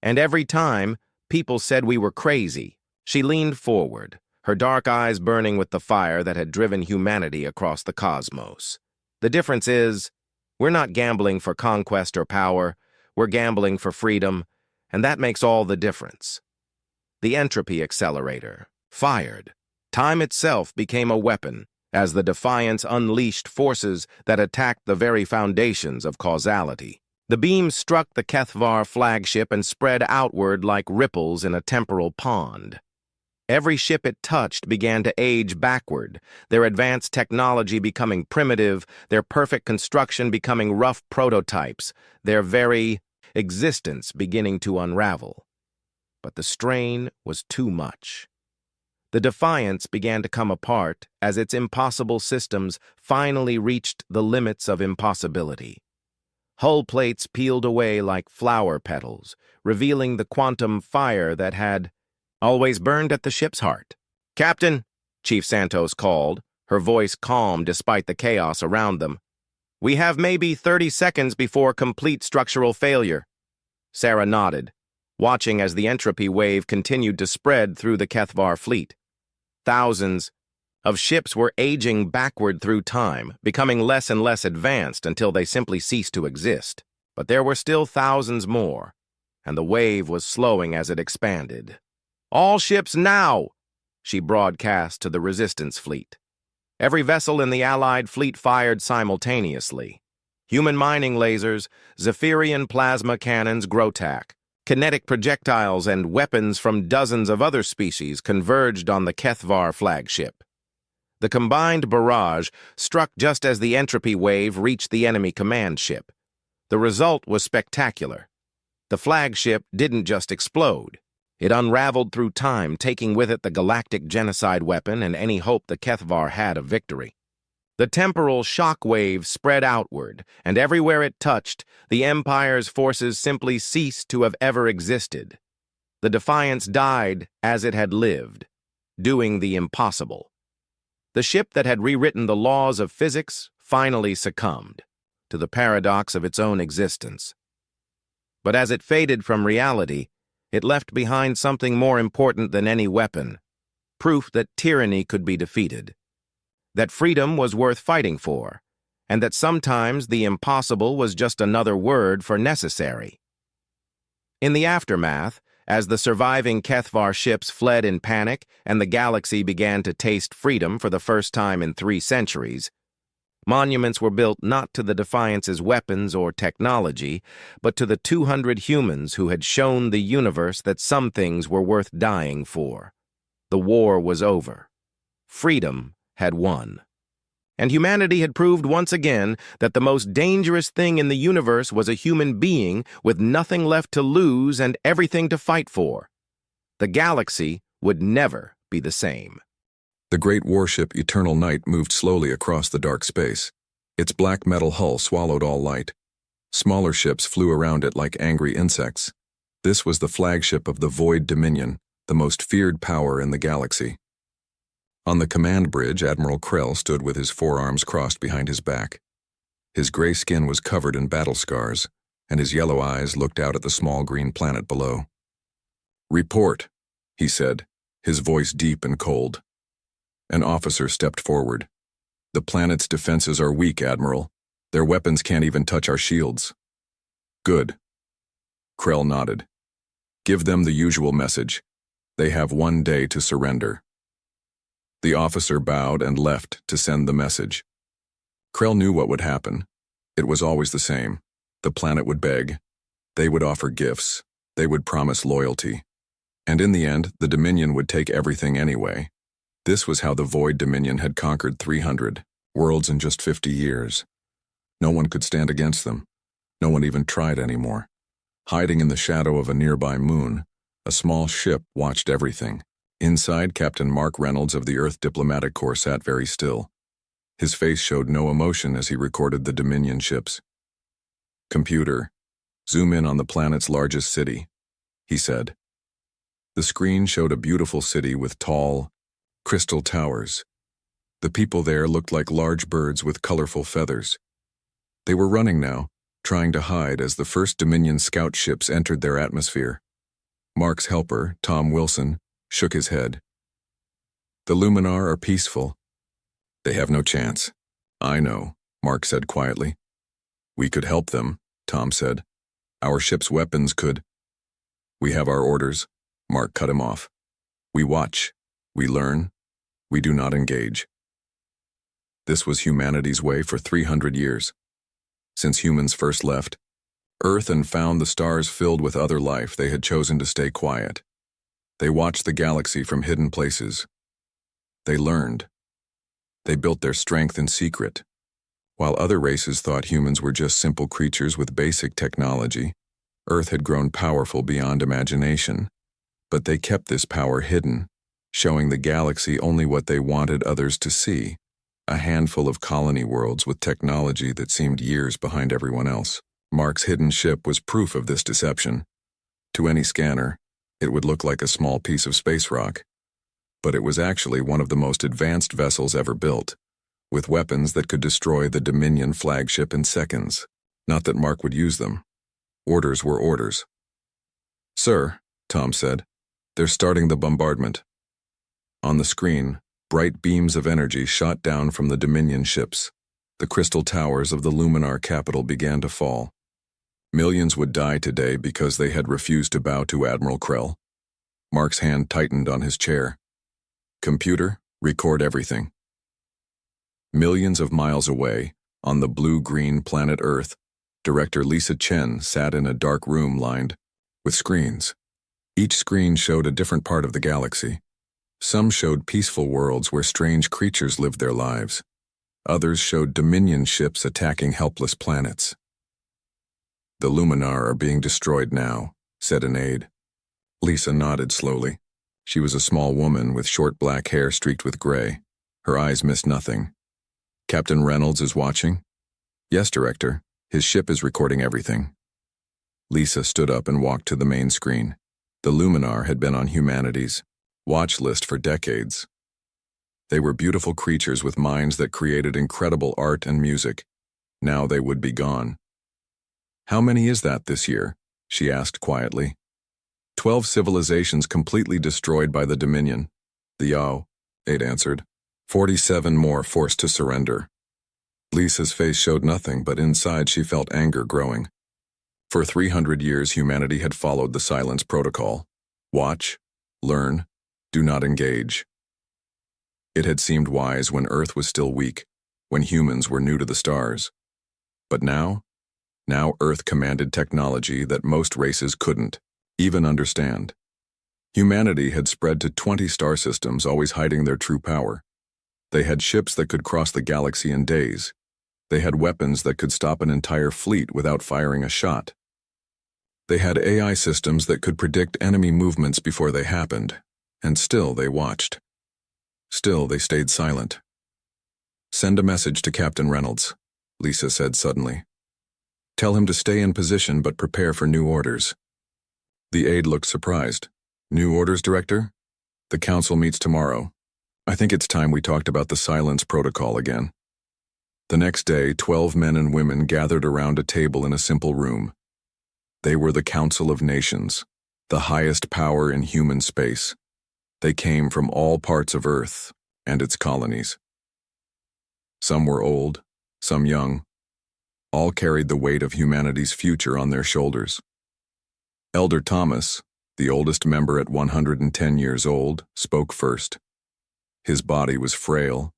And every time, people said we were crazy." She leaned forward, her dark eyes burning with the fire that had driven humanity across the cosmos. "The difference is, we're not gambling for conquest or power, we're gambling for freedom, and that makes all the difference." The entropy accelerator fired. Time itself became a weapon, as the Defiance unleashed forces that attacked the very foundations of causality. The beam struck the Kethvar flagship and spread outward like ripples in a temporal pond. Every ship it touched began to age backward, their advanced technology becoming primitive, their perfect construction becoming rough prototypes, their very existence beginning to unravel. But the strain was too much. The Defiance began to come apart as its impossible systems finally reached the limits of impossibility. Hull plates peeled away like flower petals, revealing the quantum fire that had always burned at the ship's heart. "Captain," Chief Santos called, her voice calm despite the chaos around them. "We have maybe 30 seconds before complete structural failure." Sarah nodded, watching as the entropy wave continued to spread through the Kethvar fleet. Thousands of ships were aging backward through time, becoming less and less advanced until they simply ceased to exist. But there were still thousands more, and the wave was slowing as it expanded. "All ships now!" she broadcast to the resistance fleet. Every vessel in the Allied fleet fired simultaneously. Human mining lasers, Zephyrian plasma cannons, Grotac, kinetic projectiles, and weapons from dozens of other species converged on the Kethvar flagship. The combined barrage struck just as the entropy wave reached the enemy command ship. The result was spectacular. The flagship didn't just explode. It unraveled through time, taking with it the galactic genocide weapon and any hope the Kethvar had of victory. The temporal shock wave spread outward, and everywhere it touched, the Empire's forces simply ceased to have ever existed. The Defiance died as it had lived, doing the impossible. The ship that had rewritten the laws of physics finally succumbed to the paradox of its own existence. But as it faded from reality, it left behind something more important than any weapon, proof that tyranny could be defeated, that freedom was worth fighting for, and that sometimes the impossible was just another word for necessary. In the aftermath, as the surviving Kethvar ships fled in panic and the galaxy began to taste freedom for the first time in 3 centuries, monuments were built not to the Defiance's weapons or technology, but to the 200 humans who had shown the universe that some things were worth dying for. The war was over. Freedom had won. And humanity had proved once again that the most dangerous thing in the universe was a human being with nothing left to lose and everything to fight for. The galaxy would never be the same. The great warship Eternal Night moved slowly across the dark space. Its black metal hull swallowed all light. Smaller ships flew around it like angry insects. This was the flagship of the Void Dominion, the most feared power in the galaxy. On the command bridge, Admiral Krell stood with his forearms crossed behind his back. His gray skin was covered in battle scars, and his yellow eyes looked out at the small green planet below. "Report," he said, his voice deep and cold. An officer stepped forward. "The planet's defenses are weak, Admiral. Their weapons can't even touch our shields." "Good." Krell nodded. "Give them the usual message. They have 1 day to surrender." The officer bowed and left to send the message. Krell knew what would happen. It was always the same. The planet would beg. They would offer gifts. They would promise loyalty. And in the end, the Dominion would take everything anyway. This was how the Void Dominion had conquered 300 worlds in just 50 years. No one could stand against them. No one even tried anymore. Hiding in the shadow of a nearby moon, a small ship watched everything. Inside, Captain Mark Reynolds of the Earth Diplomatic Corps sat very still. His face showed no emotion as he recorded the Dominion ships. "Computer, zoom in on the planet's largest city," he said. The screen showed a beautiful city with tall, crystal towers. The people there looked like large birds with colorful feathers. They were running now, trying to hide as the first Dominion scout ships entered their atmosphere. Mark's helper, Tom Wilson, shook his head. "The Luminar are peaceful. They have no chance." "I know," Mark said quietly. "We could help them," Tom said. "Our ship's weapons could—" "We have our orders," Mark cut him off. "We watch. We learn. We do not engage." This was humanity's way for 300 years. Since humans first left Earth and found the stars filled with other life, they had chosen to stay quiet. They watched the galaxy from hidden places. They learned. They built their strength in secret. While other races thought humans were just simple creatures with basic technology, Earth had grown powerful beyond imagination. But they kept this power hidden, showing the galaxy only what they wanted others to see, a handful of colony worlds with technology that seemed years behind everyone else. Mark's hidden ship was proof of this deception. To any scanner, it would look like a small piece of space rock. But it was actually one of the most advanced vessels ever built, with weapons that could destroy the Dominion flagship in seconds. Not that Mark would use them. Orders were orders. "Sir," Tom said, "they're starting the bombardment." On the screen, bright beams of energy shot down from the Dominion ships. The crystal towers of the Luminar capital began to fall. Millions would die today because they had refused to bow to Admiral Krell. Mark's hand tightened on his chair. "Computer, record everything." Millions of miles away, on the blue-green planet Earth, Director Lisa Chen sat in a dark room lined with screens. Each screen showed a different part of the galaxy. Some showed peaceful worlds where strange creatures lived their lives. Others showed Dominion ships attacking helpless planets. "The Luminar are being destroyed now," said an aide. Lisa nodded slowly. She was a small woman with short black hair streaked with gray. Her eyes missed nothing. "Captain Reynolds is watching?" "Yes, Director. His ship is recording everything." Lisa stood up and walked to the main screen. The Luminar had been on humanity's watch list for decades. They were beautiful creatures with minds that created incredible art and music. Now they would be gone. "How many is that this year?" she asked quietly. 12 civilizations completely destroyed by the Dominion. The Yao, 8 answered. 47 more forced to surrender. Lisa's face showed nothing, but inside she felt anger growing. For 300 years, humanity had followed the silence protocol. Watch, learn, do not engage. It had seemed wise when Earth was still weak, when humans were new to the stars. But now Earth commanded technology that most races couldn't even understand. Humanity had spread to 20 star systems, always hiding their true power. They had ships that could cross the galaxy in days. They had weapons that could stop an entire fleet without firing a shot. They had AI systems that could predict enemy movements before they happened, and still they watched. Still they stayed silent. "Send a message to Captain Reynolds," Lisa said suddenly. "Tell him to stay in position but prepare for new orders." The aide looked surprised. "New orders, Director? The council meets tomorrow. I think it's time we talked about the silence protocol again." The next day, 12 men and women gathered around a table in a simple room. They were the Council of Nations, the highest power in human space. They came from all parts of Earth and its colonies. Some were old, some young. All carried the weight of humanity's future on their shoulders. Elder Thomas, the oldest member at 110 years old, spoke first. His body was frail,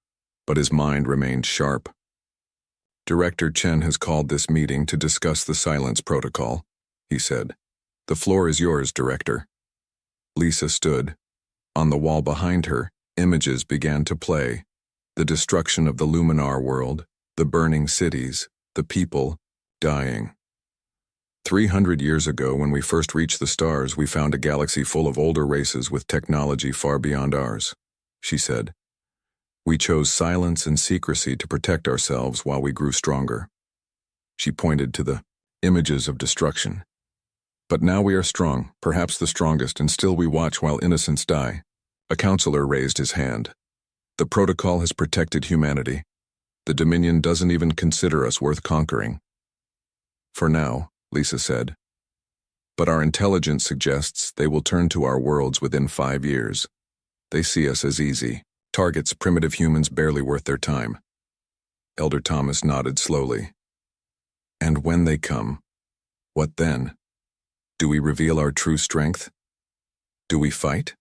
but his mind remained sharp. "Director Chen has called this meeting to discuss the silence protocol," he said. "The floor is yours, Director." Lisa stood. On the wall behind her, images began to play. The destruction of the Luminar world, the burning cities, the people dying. 300 years ago, when we first reached the stars, we found a galaxy full of older races with technology far beyond ours, she said. "We chose silence and secrecy to protect ourselves while we grew stronger." She pointed to the images of destruction. "But now we are strong, perhaps the strongest, and still we watch while innocents die." A counselor raised his hand. "The protocol has protected humanity. The Dominion doesn't even consider us worth conquering." "For now," Lisa said. "But our intelligence suggests they will turn to our worlds within 5 years. They see us as easy targets, primitive humans barely worth their time." Elder Thomas nodded slowly. "And when they come, what then? Do we reveal our true strength? Do we fight?"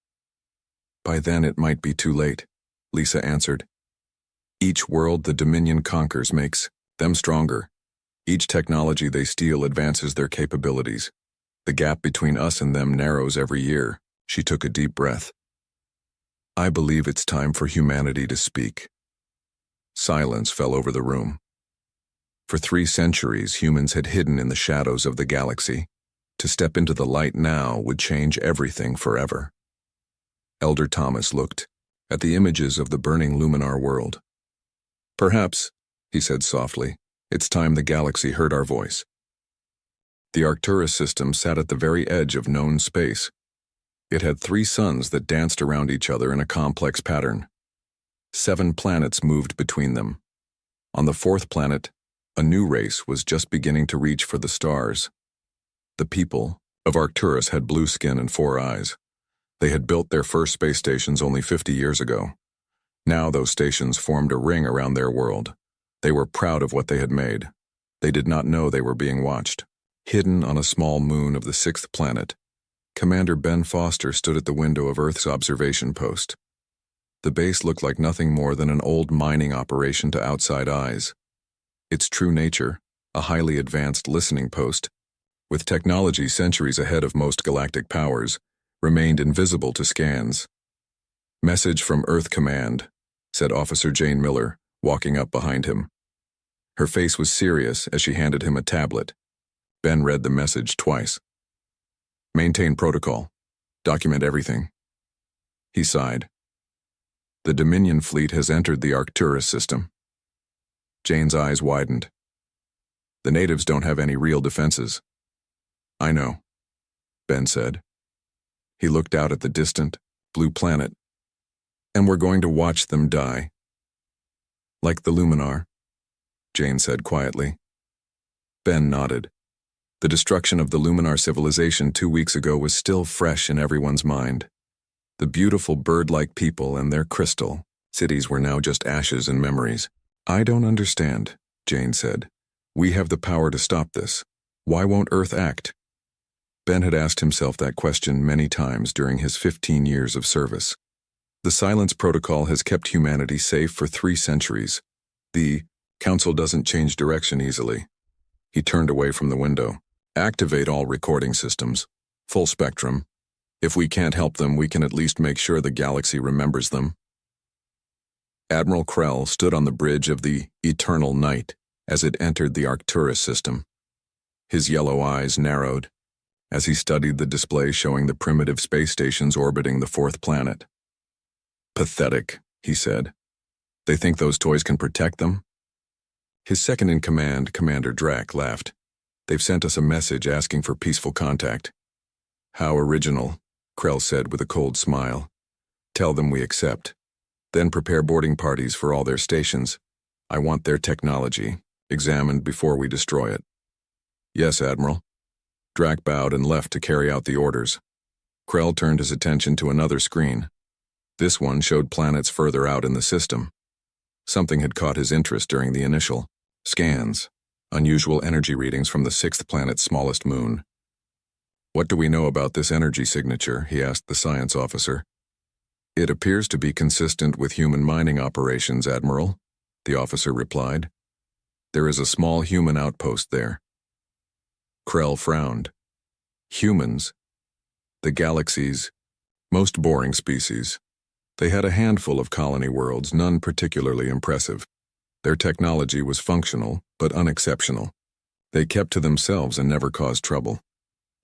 "By then it might be too late," Lisa answered. "Each world the Dominion conquers makes them stronger. Each technology they steal advances their capabilities. The gap between us and them narrows every year." She took a deep breath. "I believe it's time for humanity to speak." Silence fell over the room. For 3 centuries, humans had hidden in the shadows of the galaxy. To step into the light now would change everything forever. Elder Thomas looked at the images of the burning Luminar world. "Perhaps," he said softly, "it's time the galaxy heard our voice." The Arcturus system sat at the very edge of known space. It had 3 suns that danced around each other in a complex pattern. 7 planets moved between them. On the 4th planet, a new race was just beginning to reach for the stars. The people of Arcturus had blue skin and 4 eyes. They had built their first space stations only 50 years ago. Now those stations formed a ring around their world. They were proud of what they had made. They did not know they were being watched. Hidden on a small moon of the 6th planet, Commander Ben Foster stood at the window of Earth's observation post. The base looked like nothing more than an old mining operation to outside eyes. Its true nature, a highly advanced listening post, with technology centuries ahead of most galactic powers, remained invisible to scans. "Message from Earth Command," said Officer Jane Miller, walking up behind him. Her face was serious as she handed him a tablet. Ben read the message twice. "Maintain protocol. Document everything." He sighed. "The Dominion fleet has entered the Arcturus system." Jane's eyes widened. "The natives don't have any real defenses." "I know," Ben said. He looked out at the distant, blue planet. And we're going to watch them die. Like the Luminar, Jane said quietly. Ben nodded. The destruction of the Luminar civilization 2 weeks ago was still fresh in everyone's mind. The beautiful bird-like people and their crystal cities were now just ashes and memories. I don't understand, Jane said. We have the power to stop this. Why won't Earth act? Ben had asked himself that question many times during his 15 years of service. The Silence Protocol has kept humanity safe for 3 centuries. The Council doesn't change direction easily. He turned away from the window. Activate all recording systems. Full spectrum. If we can't help them, we can at least make sure the galaxy remembers them. Admiral Krell stood on the bridge of the Eternal Night as it entered the Arcturus system. His yellow eyes narrowed as he studied the display showing the primitive space stations orbiting the 4th planet. Pathetic, he said. They think those toys can protect them? His second-in-command, Commander Drack, laughed. They've sent us a message asking for peaceful contact. How original, Krell said with a cold smile. Tell them we accept. Then prepare boarding parties for all their stations. I want their technology examined before we destroy it. Yes, Admiral. Drack bowed and left to carry out the orders. Krell turned his attention to another screen. This one showed planets further out in the system. Something had caught his interest during the initial scans, unusual energy readings from the 6th planet's smallest moon. What do we know about this energy signature? He asked the science officer. It appears to be consistent with human mining operations, Admiral, the officer replied. There is a small human outpost there. Krell frowned. Humans? The galaxy's most boring species. They had a handful of colony worlds, none particularly impressive. Their technology was functional, but unexceptional. They kept to themselves and never caused trouble.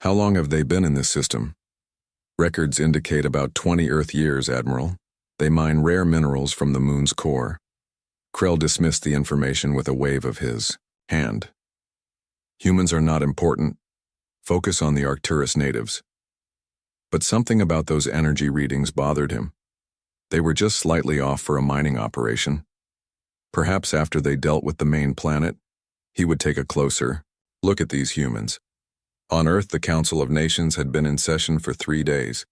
How long have they been in this system? Records indicate about 20 Earth years, Admiral. They mine rare minerals from the moon's core. Krell dismissed the information with a wave of his hand. Humans are not important. Focus on the Arcturus natives. But something about those energy readings bothered him. They were just slightly off for a mining operation. Perhaps after they dealt with the main planet, he would take a closer look at these humans. On Earth, the Council of Nations had been in session for 3 days.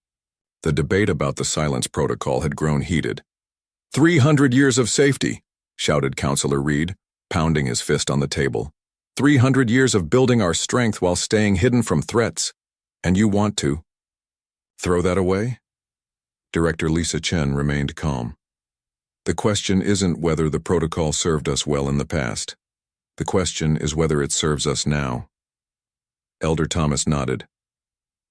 The debate about the Silence Protocol had grown heated. 300 years of safety, shouted Councillor Reed, pounding his fist on the table. 300 years of building our strength while staying hidden from threats. And you want to throw that away? Director Lisa Chen remained calm. The question isn't whether the protocol served us well in the past. The question is whether it serves us now. Elder Thomas nodded.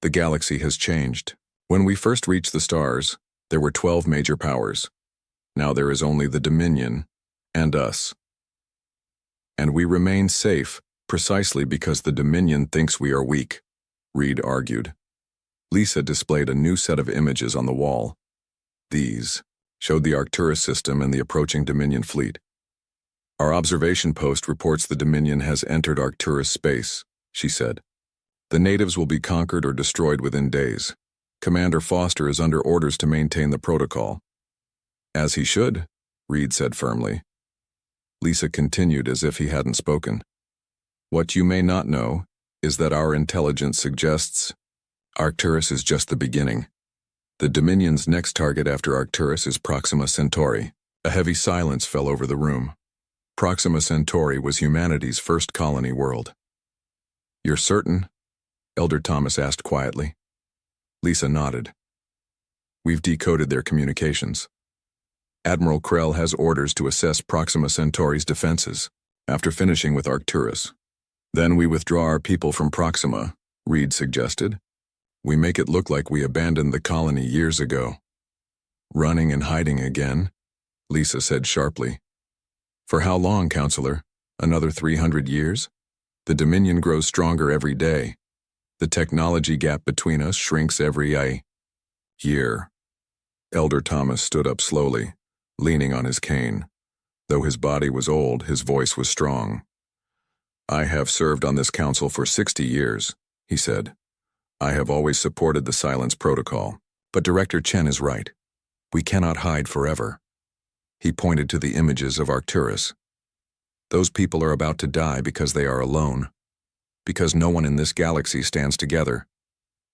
The galaxy has changed. When we first reached the stars, there were 12 major powers. Now there is only the Dominion and us. And we remain safe precisely because the Dominion thinks we are weak, Reed argued. Lisa displayed a new set of images on the wall. These showed the Arcturus system and the approaching Dominion fleet. Our observation post reports the Dominion has entered Arcturus space, she said. The natives will be conquered or destroyed within days. Commander Foster is under orders to maintain the protocol. As he should, Reed said firmly. Lisa continued as if he hadn't spoken. What you may not know is that our intelligence suggests Arcturus is just the beginning. The Dominion's next target after Arcturus is Proxima Centauri. A heavy silence fell over the room. Proxima Centauri was humanity's first colony world. You're certain? Elder Thomas asked quietly. Lisa nodded. We've decoded their communications. Admiral Krell has orders to assess Proxima Centauri's defenses, after finishing with Arcturus. Then we withdraw our people from Proxima, Reed suggested. We make it look like we abandoned the colony years ago. Running and hiding again, Lisa said sharply. For how long, Counselor? Another 300 years? The Dominion grows stronger every day. The technology gap between us shrinks every year. Elder Thomas stood up slowly, leaning on his cane. Though his body was old, his voice was strong. I have served on this council for 60 years, he said. I have always supported the Silence Protocol, but Director Chen is right. We cannot hide forever. He pointed to the images of Arcturus. Those people are about to die because they are alone. Because no one in this galaxy stands together.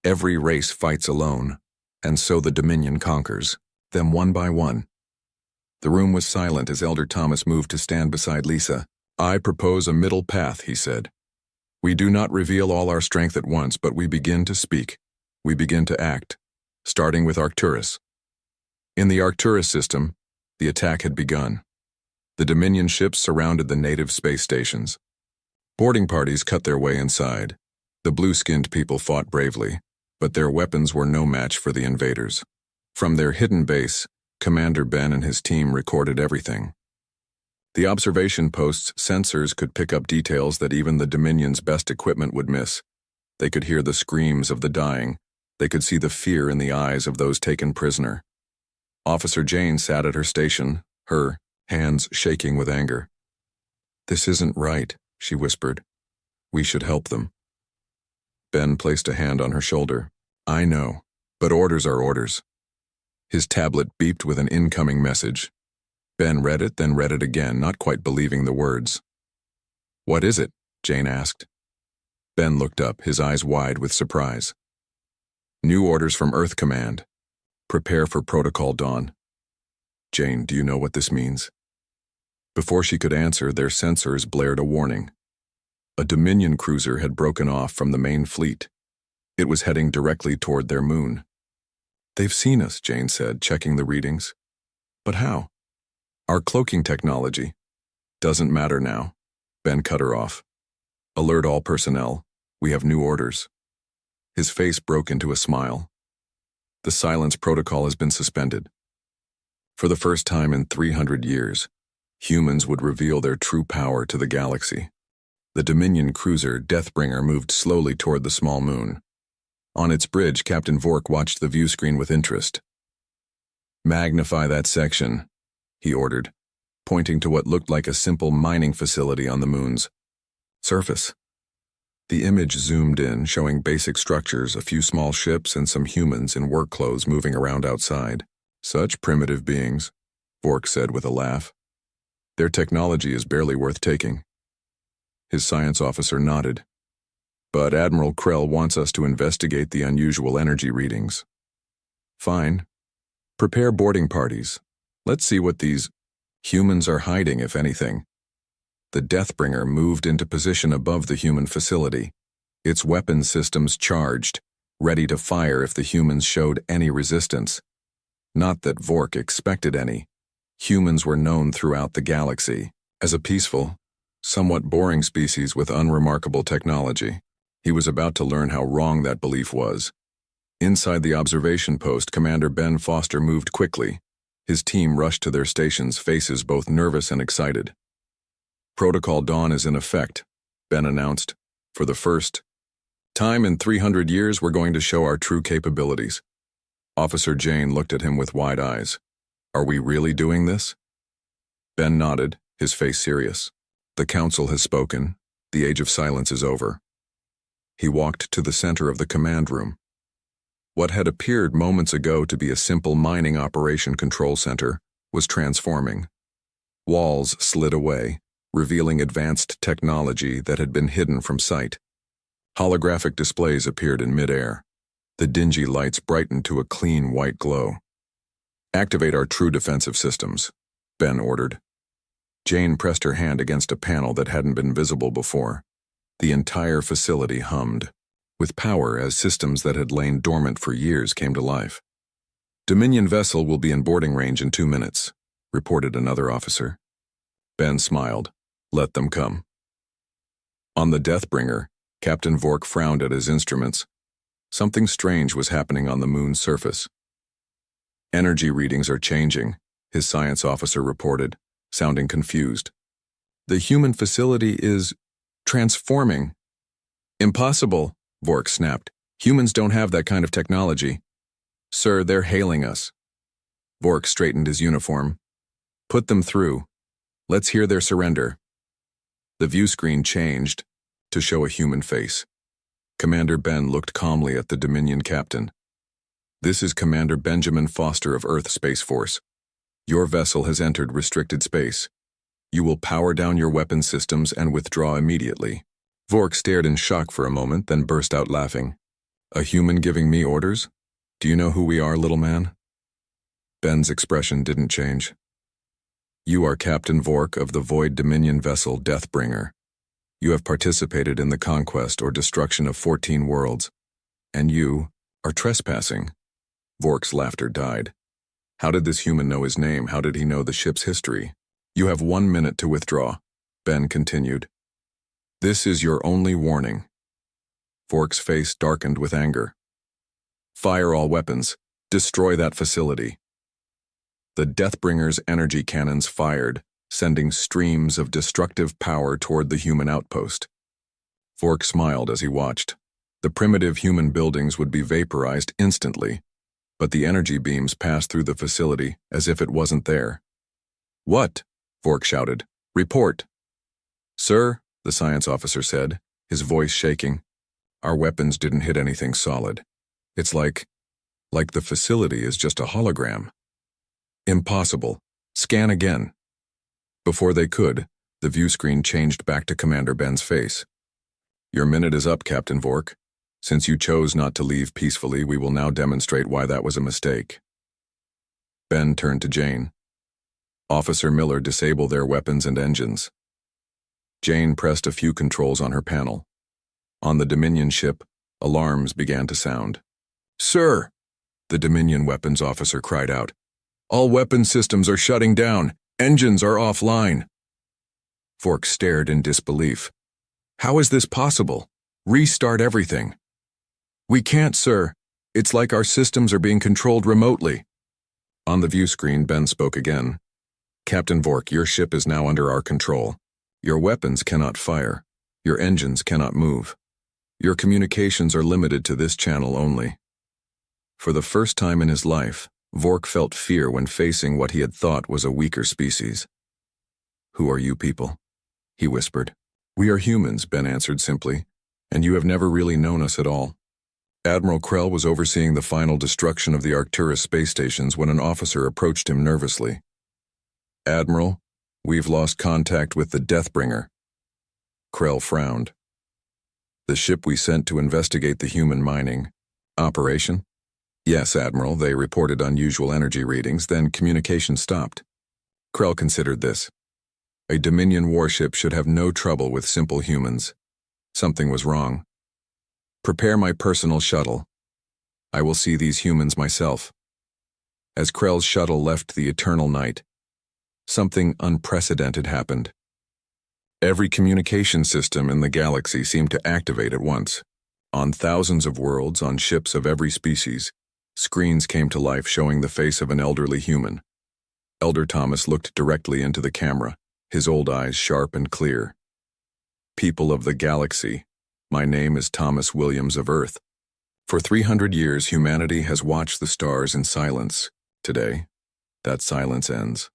Every race fights alone, and so the Dominion conquers, them one by one. The room was silent as Elder Thomas moved to stand beside Lisa. I propose a middle path, he said. We do not reveal all our strength at once, but we begin to speak. We begin to act, starting with Arcturus. In the Arcturus system, the attack had begun. The Dominion ships surrounded the native space stations. Boarding parties cut their way inside. The blue-skinned people fought bravely, but their weapons were no match for the invaders. From their hidden base, Commander Ben and his team recorded everything. The observation post's sensors could pick up details that even the Dominion's best equipment would miss. They could hear the screams of the dying. They could see the fear in the eyes of those taken prisoner. Officer Jane sat at her station, her hands shaking with anger. This isn't right, she whispered. We should help them. Ben placed a hand on her shoulder. I know, but orders are orders. His tablet beeped with an incoming message. Ben read it, then read it again, not quite believing the words. What is it? Jane asked. Ben looked up, his eyes wide with surprise. New orders from Earth Command. Prepare for Protocol Dawn. Jane, do you know what this means? Before she could answer, their sensors blared a warning. A Dominion cruiser had broken off from the main fleet. It was heading directly toward their moon. They've seen us, Jane said, checking the readings. But how? Our cloaking technology. Doesn't matter now. Ben cut her off. Alert all personnel. We have new orders. His face broke into a smile. The silence protocol has been suspended. For the first time in 300 years, humans would reveal their true power to the galaxy. The Dominion cruiser Deathbringer moved slowly toward the small moon. On its bridge, Captain Vork watched the view screen with interest. Magnify that section, he ordered, pointing to what looked like a simple mining facility on the moon's surface. The image zoomed in, showing basic structures, a few small ships, and some humans in work clothes moving around outside. Such primitive beings, Vork said with a laugh. Their technology is barely worth taking. His science officer nodded. But Admiral Krell wants us to investigate the unusual energy readings. Fine. Prepare boarding parties. Let's see what these humans are hiding, if anything. The Deathbringer moved into position above the human facility, its weapon systems charged, ready to fire if the humans showed any resistance. Not that Vork expected any. Humans were known throughout the galaxy as a peaceful, somewhat boring species with unremarkable technology. He was about to learn how wrong that belief was. Inside the observation post, Commander Ben Foster moved quickly. His team rushed to their stations, faces both nervous and excited. Protocol Dawn is in effect, Ben announced. For the first time in 300 years, we're going to show our true capabilities. Officer Jane looked at him with wide eyes. Are we really doing this? Ben nodded, his face serious. The council has spoken. The age of silence is over. He walked to the center of the command room. What had appeared moments ago to be a simple mining operation control center was transforming. Walls slid away, revealing advanced technology that had been hidden from sight. Holographic displays appeared in midair. The dingy lights brightened to a clean white glow. Activate our true defensive systems, Ben ordered. Jane pressed her hand against a panel that hadn't been visible before. The entire facility hummed, with power as systems that had lain dormant for years came to life. Dominion vessel will be in boarding range in 2 minutes, reported another officer. Ben smiled. Let them come. On the Deathbringer, Captain Vork frowned at his instruments. Something strange was happening on the moon's surface. Energy readings are changing, his science officer reported, sounding confused. The human facility is transforming. Impossible, Vork snapped. Humans don't have that kind of technology. Sir, they're hailing us. Vork straightened his uniform. Put them through. Let's hear their surrender. The view screen changed to show a human face. Commander Ben looked calmly at the Dominion captain. This is Commander Benjamin Foster of Earth Space Force. Your vessel has entered restricted space. You will power down your weapon systems and withdraw immediately. Vork stared in shock for a moment, then burst out laughing. A human giving me orders? Do you know who we are, little man? Ben's expression didn't change. You are Captain Vork of the Void Dominion vessel Deathbringer. You have participated in the conquest or destruction of 14 worlds, and you are trespassing. Vork's laughter died. How did this human know his name? How did he know the ship's history? You have 1 minute to withdraw, Ben continued. This is your only warning. Vork's face darkened with anger. Fire all weapons. Destroy that facility. The Deathbringer's energy cannons fired, sending streams of destructive power toward the human outpost. Vork smiled as he watched. The primitive human buildings would be vaporized instantly, but the energy beams passed through the facility as if it wasn't there. What? Vork shouted. Report. Sir, the science officer said, his voice shaking. Our weapons didn't hit anything solid. It's like the facility is just a hologram. Impossible. Scan again. Before they could, the view screen changed back to Commander Ben's face. Your minute is up, Captain Vork. Since you chose not to leave peacefully, we will now demonstrate why that was a mistake. Ben turned to Jane. Officer Miller, disable their weapons and engines. Jane pressed a few controls on her panel. On the Dominion ship, alarms began to sound. Sir, the Dominion weapons officer cried out. All weapon systems are shutting down. Engines are offline. Vork stared in disbelief. How is this possible? Restart everything. We can't, sir. It's like our systems are being controlled remotely. On the view screen, Ben spoke again. Captain Vork, your ship is now under our control. Your weapons cannot fire. Your engines cannot move. Your communications are limited to this channel only. For the first time in his life, Vork felt fear when facing what he had thought was a weaker species. Who are you people? He whispered. We are humans, Ben answered simply, and you have never really known us at all. Admiral Krell was overseeing the final destruction of the Arcturus space stations when an officer approached him nervously. Admiral, we've lost contact with the Deathbringer. Krell frowned. The ship we sent to investigate the human mining operation? Yes, Admiral, they reported unusual energy readings, then communication stopped. Krell considered this. A Dominion warship should have no trouble with simple humans. Something was wrong. Prepare my personal shuttle. I will see these humans myself. As Krell's shuttle left the eternal night, something unprecedented happened. Every communication system in the galaxy seemed to activate at once. On thousands of worlds, on ships of every species, screens came to life showing the face of an elderly human. Elder Thomas looked directly into the camera, his old eyes sharp and clear. People of the galaxy, my name is Thomas Williams of Earth. For 300 years, humanity has watched the stars in silence. Today, that silence ends.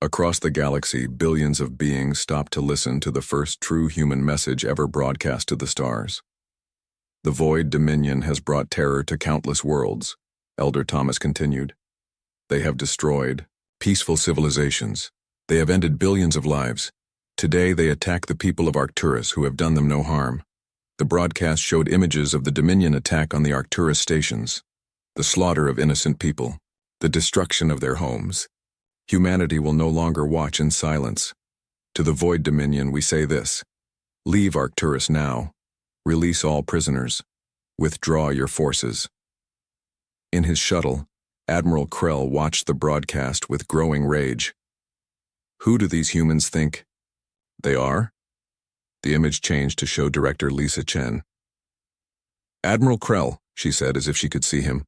Across the galaxy, billions of beings stopped to listen to the first true human message ever broadcast to the stars. The Void Dominion has brought terror to countless worlds, Elder Thomas continued. They have destroyed peaceful civilizations. They have ended billions of lives. Today they attack the people of Arcturus who have done them no harm. The broadcast showed images of the Dominion attack on the Arcturus stations, the slaughter of innocent people, the destruction of their homes. Humanity will no longer watch in silence. To the Void Dominion we say this: leave Arcturus now. Release all prisoners. Withdraw your forces. In his shuttle, Admiral Krell watched the broadcast with growing rage. Who do these humans think they are? The image changed to show director Lisa Chen. Admiral Krell, she said as if she could see him.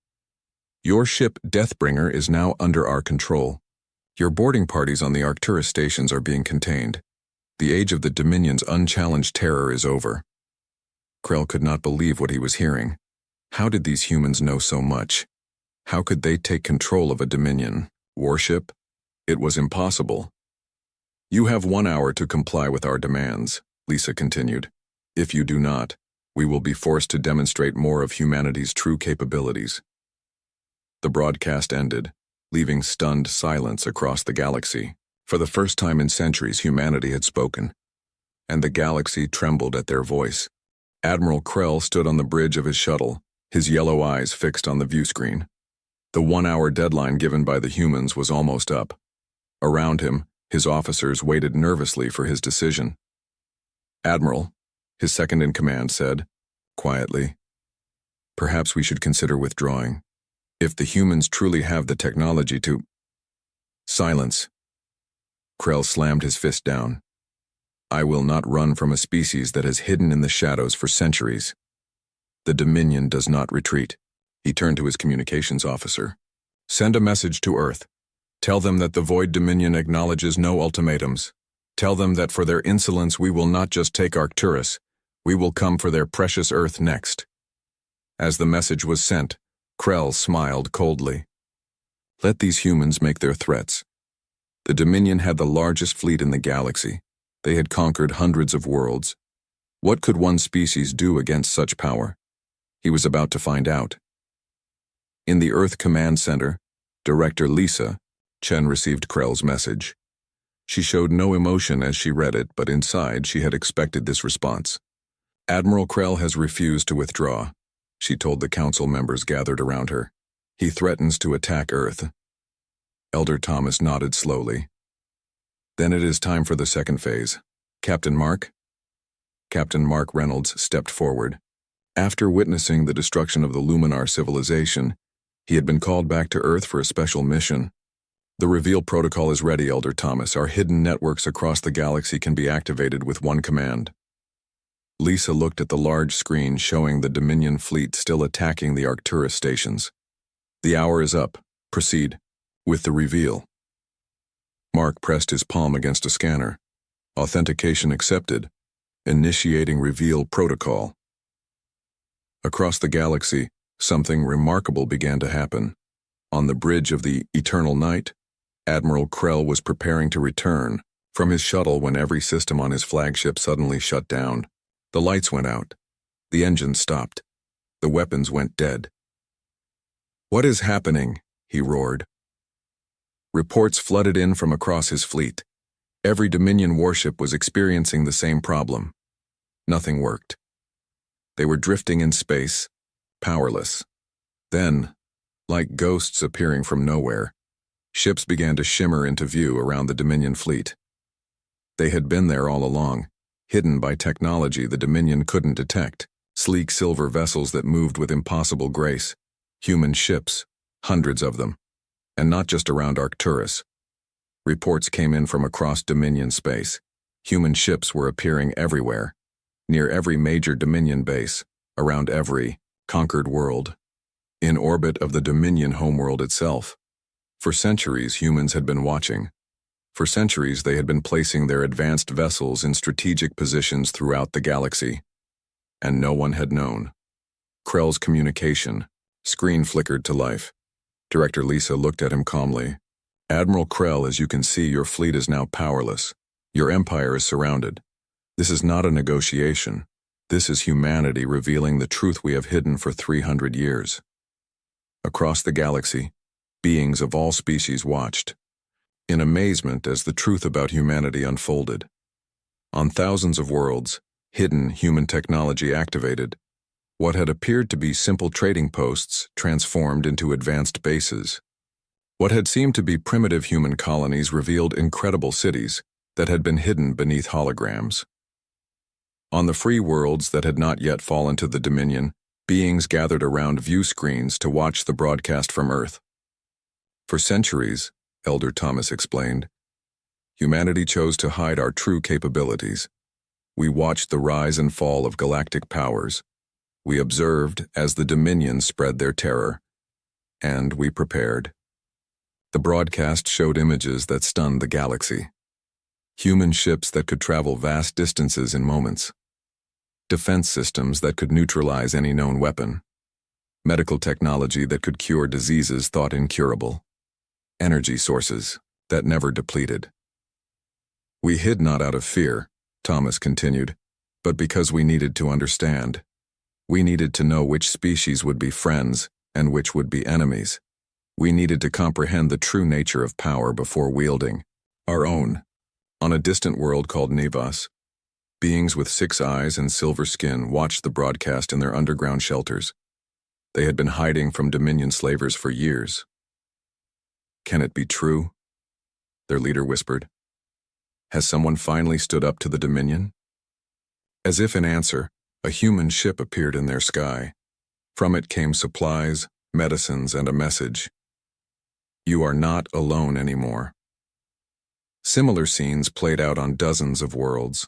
Your ship Deathbringer is now under our control. Your boarding parties on the Arcturus stations are being contained. The age of the Dominion's unchallenged terror is over. Krell could not believe what he was hearing. How did these humans know so much? How could they take control of a Dominion warship? It was impossible. You have 1 hour to comply with our demands, Lisa continued. If you do not, we will be forced to demonstrate more of humanity's true capabilities. The broadcast ended, leaving stunned silence across the galaxy. For the first time in centuries, humanity had spoken, and the galaxy trembled at their voice. Admiral Krell stood on the bridge of his shuttle, his yellow eyes fixed on the viewscreen. The 1-hour deadline given by the humans was almost up. Around him, his officers waited nervously for his decision. "Admiral," his second-in-command said, quietly, "perhaps we should consider withdrawing. If the humans truly have the technology to—" "Silence." Krell slammed his fist down. "I will not run from a species that has hidden in the shadows for centuries. The Dominion does not retreat." He turned to his communications officer. "Send a message to Earth. Tell them that the Void Dominion acknowledges no ultimatums. Tell them that for their insolence we will not just take Arcturus, we will come for their precious Earth next." As the message was sent, Krell smiled coldly. Let these humans make their threats. The Dominion had the largest fleet in the galaxy. They had conquered hundreds of worlds. What could one species do against such power? He was about to find out. In the Earth Command Center, Director Lisa, Chen received Krell's message. She showed no emotion as she read it, but inside she had expected this response. "Admiral Krell has refused to withdraw," she told the council members gathered around her. "He threatens to attack Earth." Elder Thomas nodded slowly. "Then it is time for the second phase. Captain Mark?" Captain Mark Reynolds stepped forward. After witnessing the destruction of the Luminar civilization, he had been called back to Earth for a special mission. "The reveal protocol is ready, Elder Thomas. Our hidden networks across the galaxy can be activated with one command." Lisa looked at the large screen showing the Dominion fleet still attacking the Arcturus stations. "The hour is up. Proceed with the reveal." Mark pressed his palm against a scanner. "Authentication accepted. Initiating reveal protocol." Across the galaxy, something remarkable began to happen. On the bridge of the Eternal Night, Admiral Krell was preparing to return from his shuttle when every system on his flagship suddenly shut down. The lights went out. The engines stopped. The weapons went dead. "What is happening?" he roared. Reports flooded in from across his fleet. Every Dominion warship was experiencing the same problem. Nothing worked. They were drifting in space, powerless. Then, like ghosts appearing from nowhere, ships began to shimmer into view around the Dominion fleet. They had been there all along, hidden by technology the Dominion couldn't detect, sleek silver vessels that moved with impossible grace, human ships, hundreds of them, and not just around Arcturus. Reports came in from across Dominion space. Human ships were appearing everywhere, near every major Dominion base, around every conquered world, in orbit of the Dominion homeworld itself. For centuries, humans had been watching. For centuries, they had been placing their advanced vessels in strategic positions throughout the galaxy. And no one had known. Krell's communication screen flickered to life. Director Lisa looked at him calmly. "Admiral Krell, as you can see, your fleet is now powerless. Your empire is surrounded. This is not a negotiation. This is humanity revealing the truth we have hidden for 300 years. Across the galaxy, beings of all species watched, in amazement as the truth about humanity unfolded. On thousands of worlds, hidden human technology activated. What had appeared to be simple trading posts transformed into advanced bases. What had seemed to be primitive human colonies revealed incredible cities that had been hidden beneath holograms. On the free worlds that had not yet fallen to the Dominion, beings gathered around view screens to watch the broadcast from Earth. For centuries, Elder Thomas explained, humanity chose to hide our true capabilities. We watched the rise and fall of galactic powers. We observed as the Dominion spread their terror. And we prepared. The broadcast showed images that stunned the galaxy. Human ships that could travel vast distances in moments. Defense systems that could neutralize any known weapon. Medical technology that could cure diseases thought incurable. Energy sources that never depleted. We hid not out of fear, Thomas continued, but because we needed to understand. We needed to know which species would be friends and which would be enemies. We needed to comprehend the true nature of power before wielding our own. On a distant world called Nevas, beings with 6 eyes and silver skin watched the broadcast in their underground shelters. They had been hiding from Dominion slavers for years. "Can it be true?" their leader whispered. "Has someone finally stood up to the Dominion?" As if in answer, a human ship appeared in their sky. From it came supplies, medicines, and a message. "You are not alone anymore." Similar scenes played out on dozens of worlds.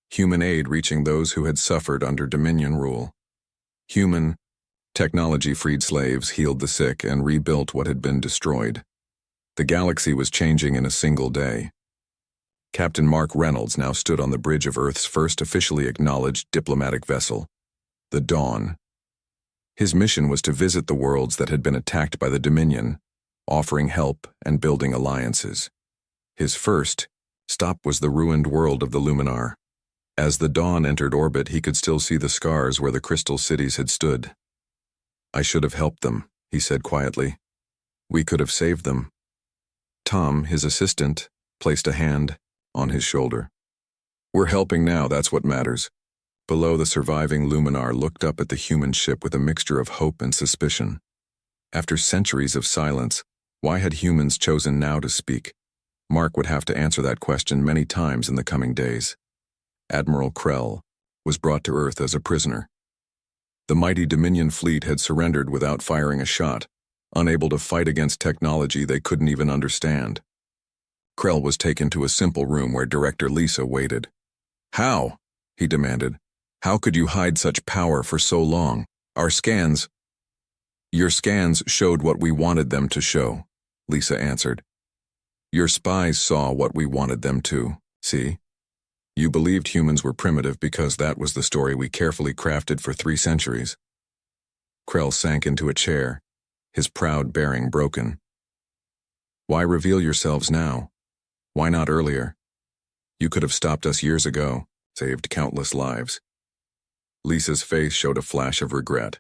Human aid reaching those who had suffered under Dominion rule. Human, technology-freed slaves healed the sick and rebuilt what had been destroyed. The galaxy was changing in a single day. Captain Mark Reynolds now stood on the bridge of Earth's first officially acknowledged diplomatic vessel, the Dawn. His mission was to visit the worlds that had been attacked by the Dominion, offering help and building alliances. His first stop was the ruined world of the Luminar. As the Dawn entered orbit, he could still see the scars where the crystal cities had stood. "I should have helped them," he said quietly. "We could have saved them." Tom, his assistant, placed a hand on his shoulder. "We're helping now, that's what matters." Below, the surviving Luminar looked up at the human ship with a mixture of hope and suspicion. After centuries of silence, why had humans chosen now to speak? Mark would have to answer that question many times in the coming days. Admiral Krell was brought to Earth as a prisoner. The mighty Dominion fleet had surrendered without firing a shot, unable to fight against technology they couldn't even understand. Krell was taken to a simple room where Director Lisa waited. "How?" he demanded. "How could you hide such power for so long? Our scans—" "Your scans showed what we wanted them to show," Lisa answered. "Your spies saw what we wanted them to, see? You believed humans were primitive because that was the story we carefully crafted for 3 centuries. Krell sank into a chair, his proud bearing broken. "Why reveal yourselves now? Why not earlier? You could have stopped us years ago, saved countless lives." Lisa's face showed a flash of regret.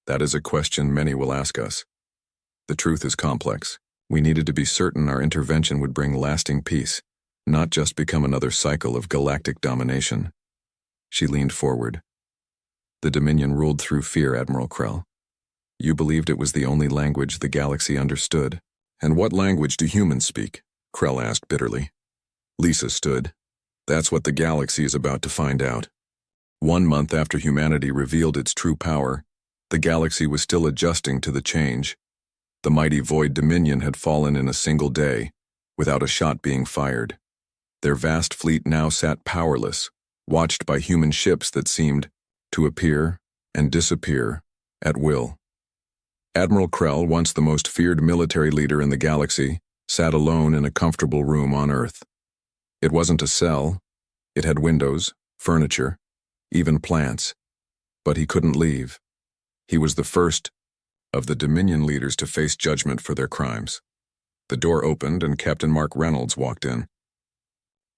"That is a question many will ask us. The truth is complex. We needed to be certain our intervention would bring lasting peace, not just become another cycle of galactic domination." She leaned forward. "The Dominion ruled through fear, Admiral Krell. You believed it was the only language the galaxy understood." "And what language do humans speak?" Krell asked bitterly. Lisa stood. "That's what the galaxy is about to find out." 1 month after humanity revealed its true power, the galaxy was still adjusting to the change. The mighty Void Dominion had fallen in a single day, without a shot being fired. Their vast fleet now sat powerless, watched by human ships that seemed to appear and disappear at will. Admiral Krell, once the most feared military leader in the galaxy, sat alone in a comfortable room on Earth. It wasn't a cell. It had windows, furniture, even plants. But he couldn't leave. He was the first of the Dominion leaders to face judgment for their crimes. The door opened and Captain Mark Reynolds walked in.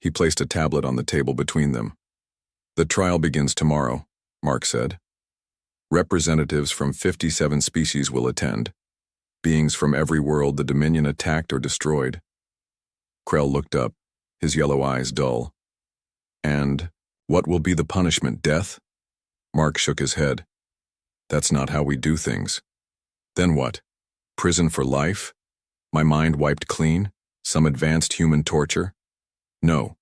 He placed a tablet on the table between them. "The trial begins tomorrow," Mark said. "Representatives from 57 species will attend. Beings from every world the Dominion attacked or destroyed." Krell looked up, his yellow eyes dull. "And what will be the punishment, death?" Mark shook his head. "That's not how we do things." "Then what? Prison for life? My mind wiped clean? Some advanced human torture?" "No.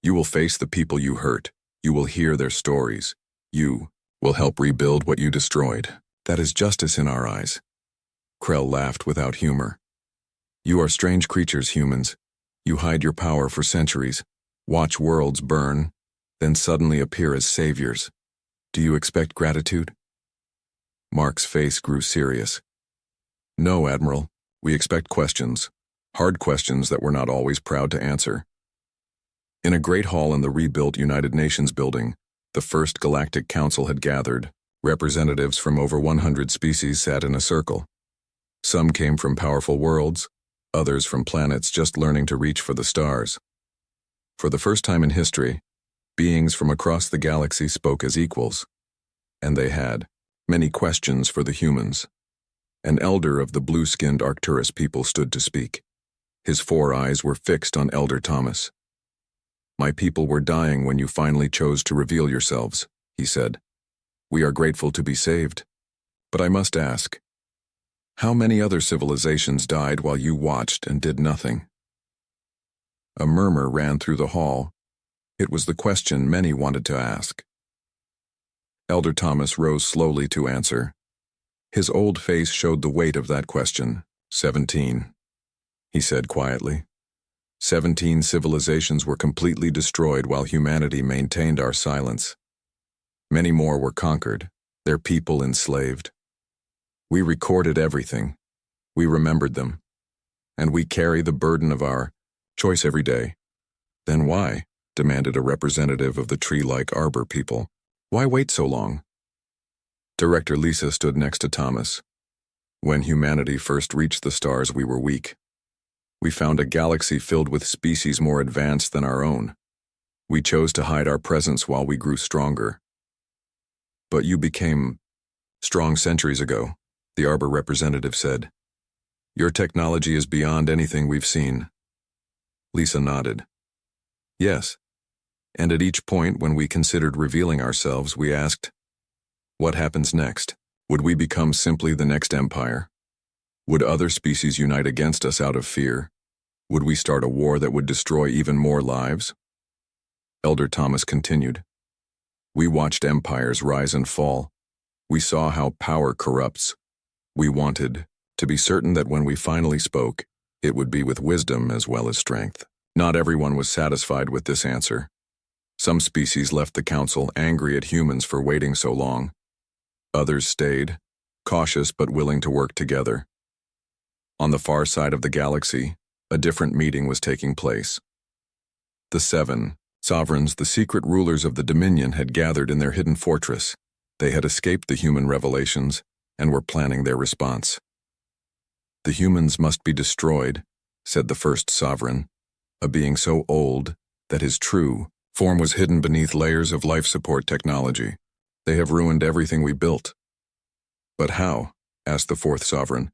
You will face the people you hurt. You will hear their stories. You will help rebuild what you destroyed. That is justice in our eyes." Krell laughed without humor. "You are strange creatures, humans. You hide your power for centuries, watch worlds burn, then suddenly appear as saviors. Do you expect gratitude?" Mark's face grew serious. "No, Admiral. We expect questions. Hard questions that we're not always proud to answer." In a great hall in the rebuilt United Nations building, the First Galactic Council had gathered. Representatives from over 100 species sat in a circle. Some came from powerful worlds, others from planets just learning to reach for the stars. For the first time in history, beings from across the galaxy spoke as equals. And they had many questions for the humans. An elder of the blue-skinned Arcturus people stood to speak. His 4 eyes were fixed on Elder Thomas. "My people were dying when you finally chose to reveal yourselves," he said. "We are grateful to be saved. But I must ask, how many other civilizations died while you watched and did nothing?" A murmur ran through the hall. It was the question many wanted to ask. Elder Thomas rose slowly to answer. His old face showed the weight of that question. 17, he said quietly. 17 civilizations were completely destroyed while humanity maintained our silence. Many more were conquered, their people enslaved. We recorded everything. We remembered them. And we carry the burden of our choice every day. "Then why?" demanded a representative of the tree-like arbor people. "Why wait so long?" Director Lisa stood next to Thomas. "When humanity first reached the stars, we were weak. We found a galaxy filled with species more advanced than our own. We chose to hide our presence while we grew stronger. But you became strong centuries ago," the arbor representative said. "Your technology is beyond anything we've seen." Lisa nodded. "Yes. And at each point when we considered revealing ourselves, we asked, what happens next? Would we become simply the next empire? Would other species unite against us out of fear? Would we start a war that would destroy even more lives?" Elder Thomas continued. "We watched empires rise and fall. We saw how power corrupts. We wanted to be certain that when we finally spoke, it would be with wisdom as well as strength." Not everyone was satisfied with this answer. Some species left the council angry at humans for waiting so long. Others stayed, cautious but willing to work together. On the far side of the galaxy, a different meeting was taking place. The 7 sovereigns, the secret rulers of the Dominion, had gathered in their hidden fortress. They had escaped the human revelations and were planning their response. "The humans must be destroyed," said the first sovereign, a being so old that his true form was hidden beneath layers of life support technology. "They have ruined everything we built." "But how?" asked the 4th sovereign.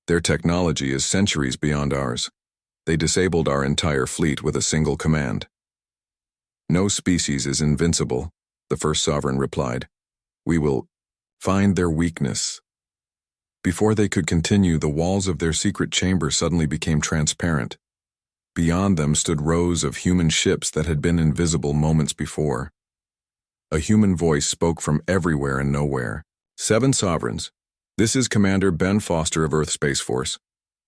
"Their technology is centuries beyond ours. They disabled our entire fleet with a single command." "No species is invincible," the first sovereign replied. "We will find their weakness." Before they could continue, the walls of their secret chamber suddenly became transparent. Beyond them stood rows of human ships that had been invisible moments before. A human voice spoke from everywhere and nowhere. "7 sovereigns, this is Commander Ben Foster of Earth Space Force.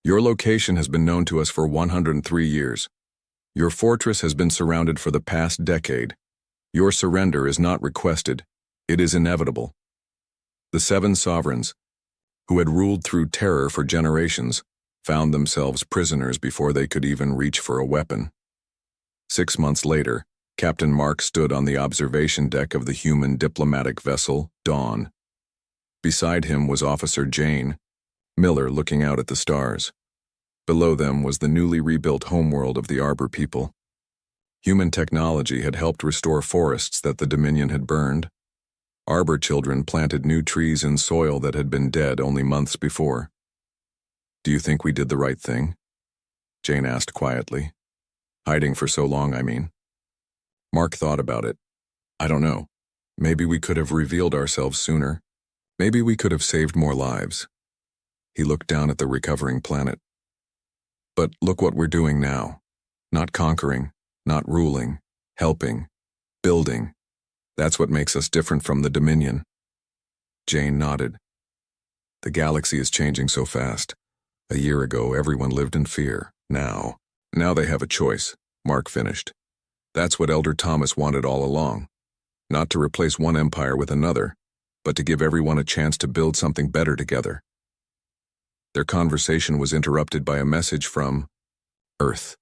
Your location has been known to us for 103 years. Your fortress has been surrounded for the past decade. Your surrender is not requested. It is inevitable." The 7 sovereigns, who had ruled through terror for generations, found themselves prisoners before they could even reach for a weapon. 6 months later, Captain Mark stood on the observation deck of the human diplomatic vessel, Dawn. Beside him was Officer Jane Miller, looking out at the stars. Below them was the newly rebuilt homeworld of the Arbor people. Human technology had helped restore forests that the Dominion had burned. Arbor children planted new trees in soil that had been dead only months before. "Do you think we did the right thing?" Jane asked quietly. "Hiding for so long, I mean." Mark thought about it. "I don't know. Maybe we could have revealed ourselves sooner. Maybe we could have saved more lives." He looked down at the recovering planet. "But look what we're doing now. Not conquering, not ruling, helping, building. That's what makes us different from the Dominion." Jane nodded. "The galaxy is changing so fast. A year ago, everyone lived in fear. Now they have a choice," Mark finished. "That's what Elder Thomas wanted all along. Not to replace one empire with another, but to give everyone a chance to build something better together." Their conversation was interrupted by a message from Earth.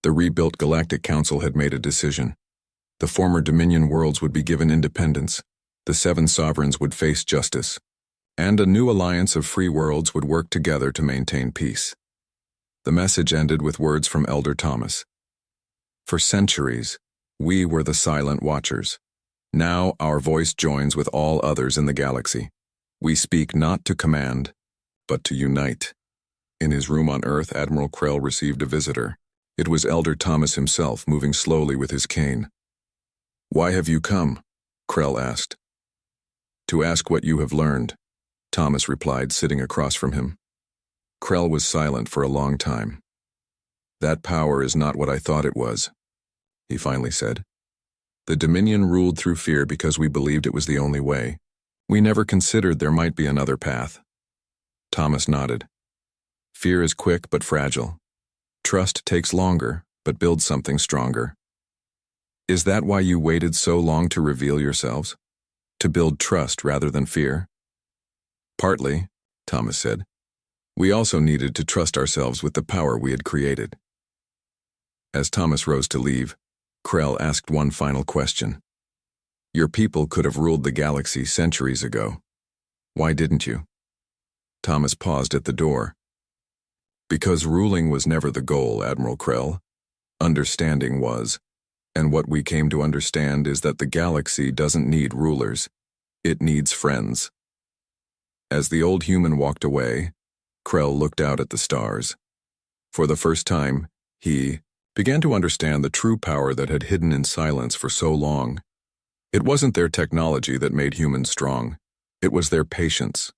The rebuilt Galactic Council had made a decision. The former Dominion worlds would be given independence, the 7 sovereigns would face justice, and a new alliance of free worlds would work together to maintain peace. The message ended with words from Elder Thomas. "For centuries, we were the silent watchers. Now our voice joins with all others in the galaxy. We speak not to command, but to unite. In his room on Earth, Admiral Krell received a visitor. It was Elder Thomas himself, moving slowly with his cane. "Why have you come?" Krell asked. "To ask what you have learned," Thomas replied, sitting across from him. Krell was silent for a long time. "That power is not what I thought it was," he finally said. "The Dominion ruled through fear because we believed it was the only way. We never considered there might be another path." Thomas nodded. "Fear is quick but fragile. Trust takes longer, but builds something stronger. Is that why you waited so long to reveal yourselves? To build trust rather than fear?" "Partly," Thomas said. "We also needed to trust ourselves with the power we had created." As Thomas rose to leave, Krell asked one final question. "Your people could have ruled the galaxy centuries ago. Why didn't you?" Thomas paused at the door. "Because ruling was never the goal, Admiral Krell. Understanding was. And what we came to understand is that the galaxy doesn't need rulers. It needs friends." As the old human walked away, Krell looked out at the stars. For the first time, he began to understand the true power that had hidden in silence for so long. It wasn't their technology that made humans strong. It was their patience,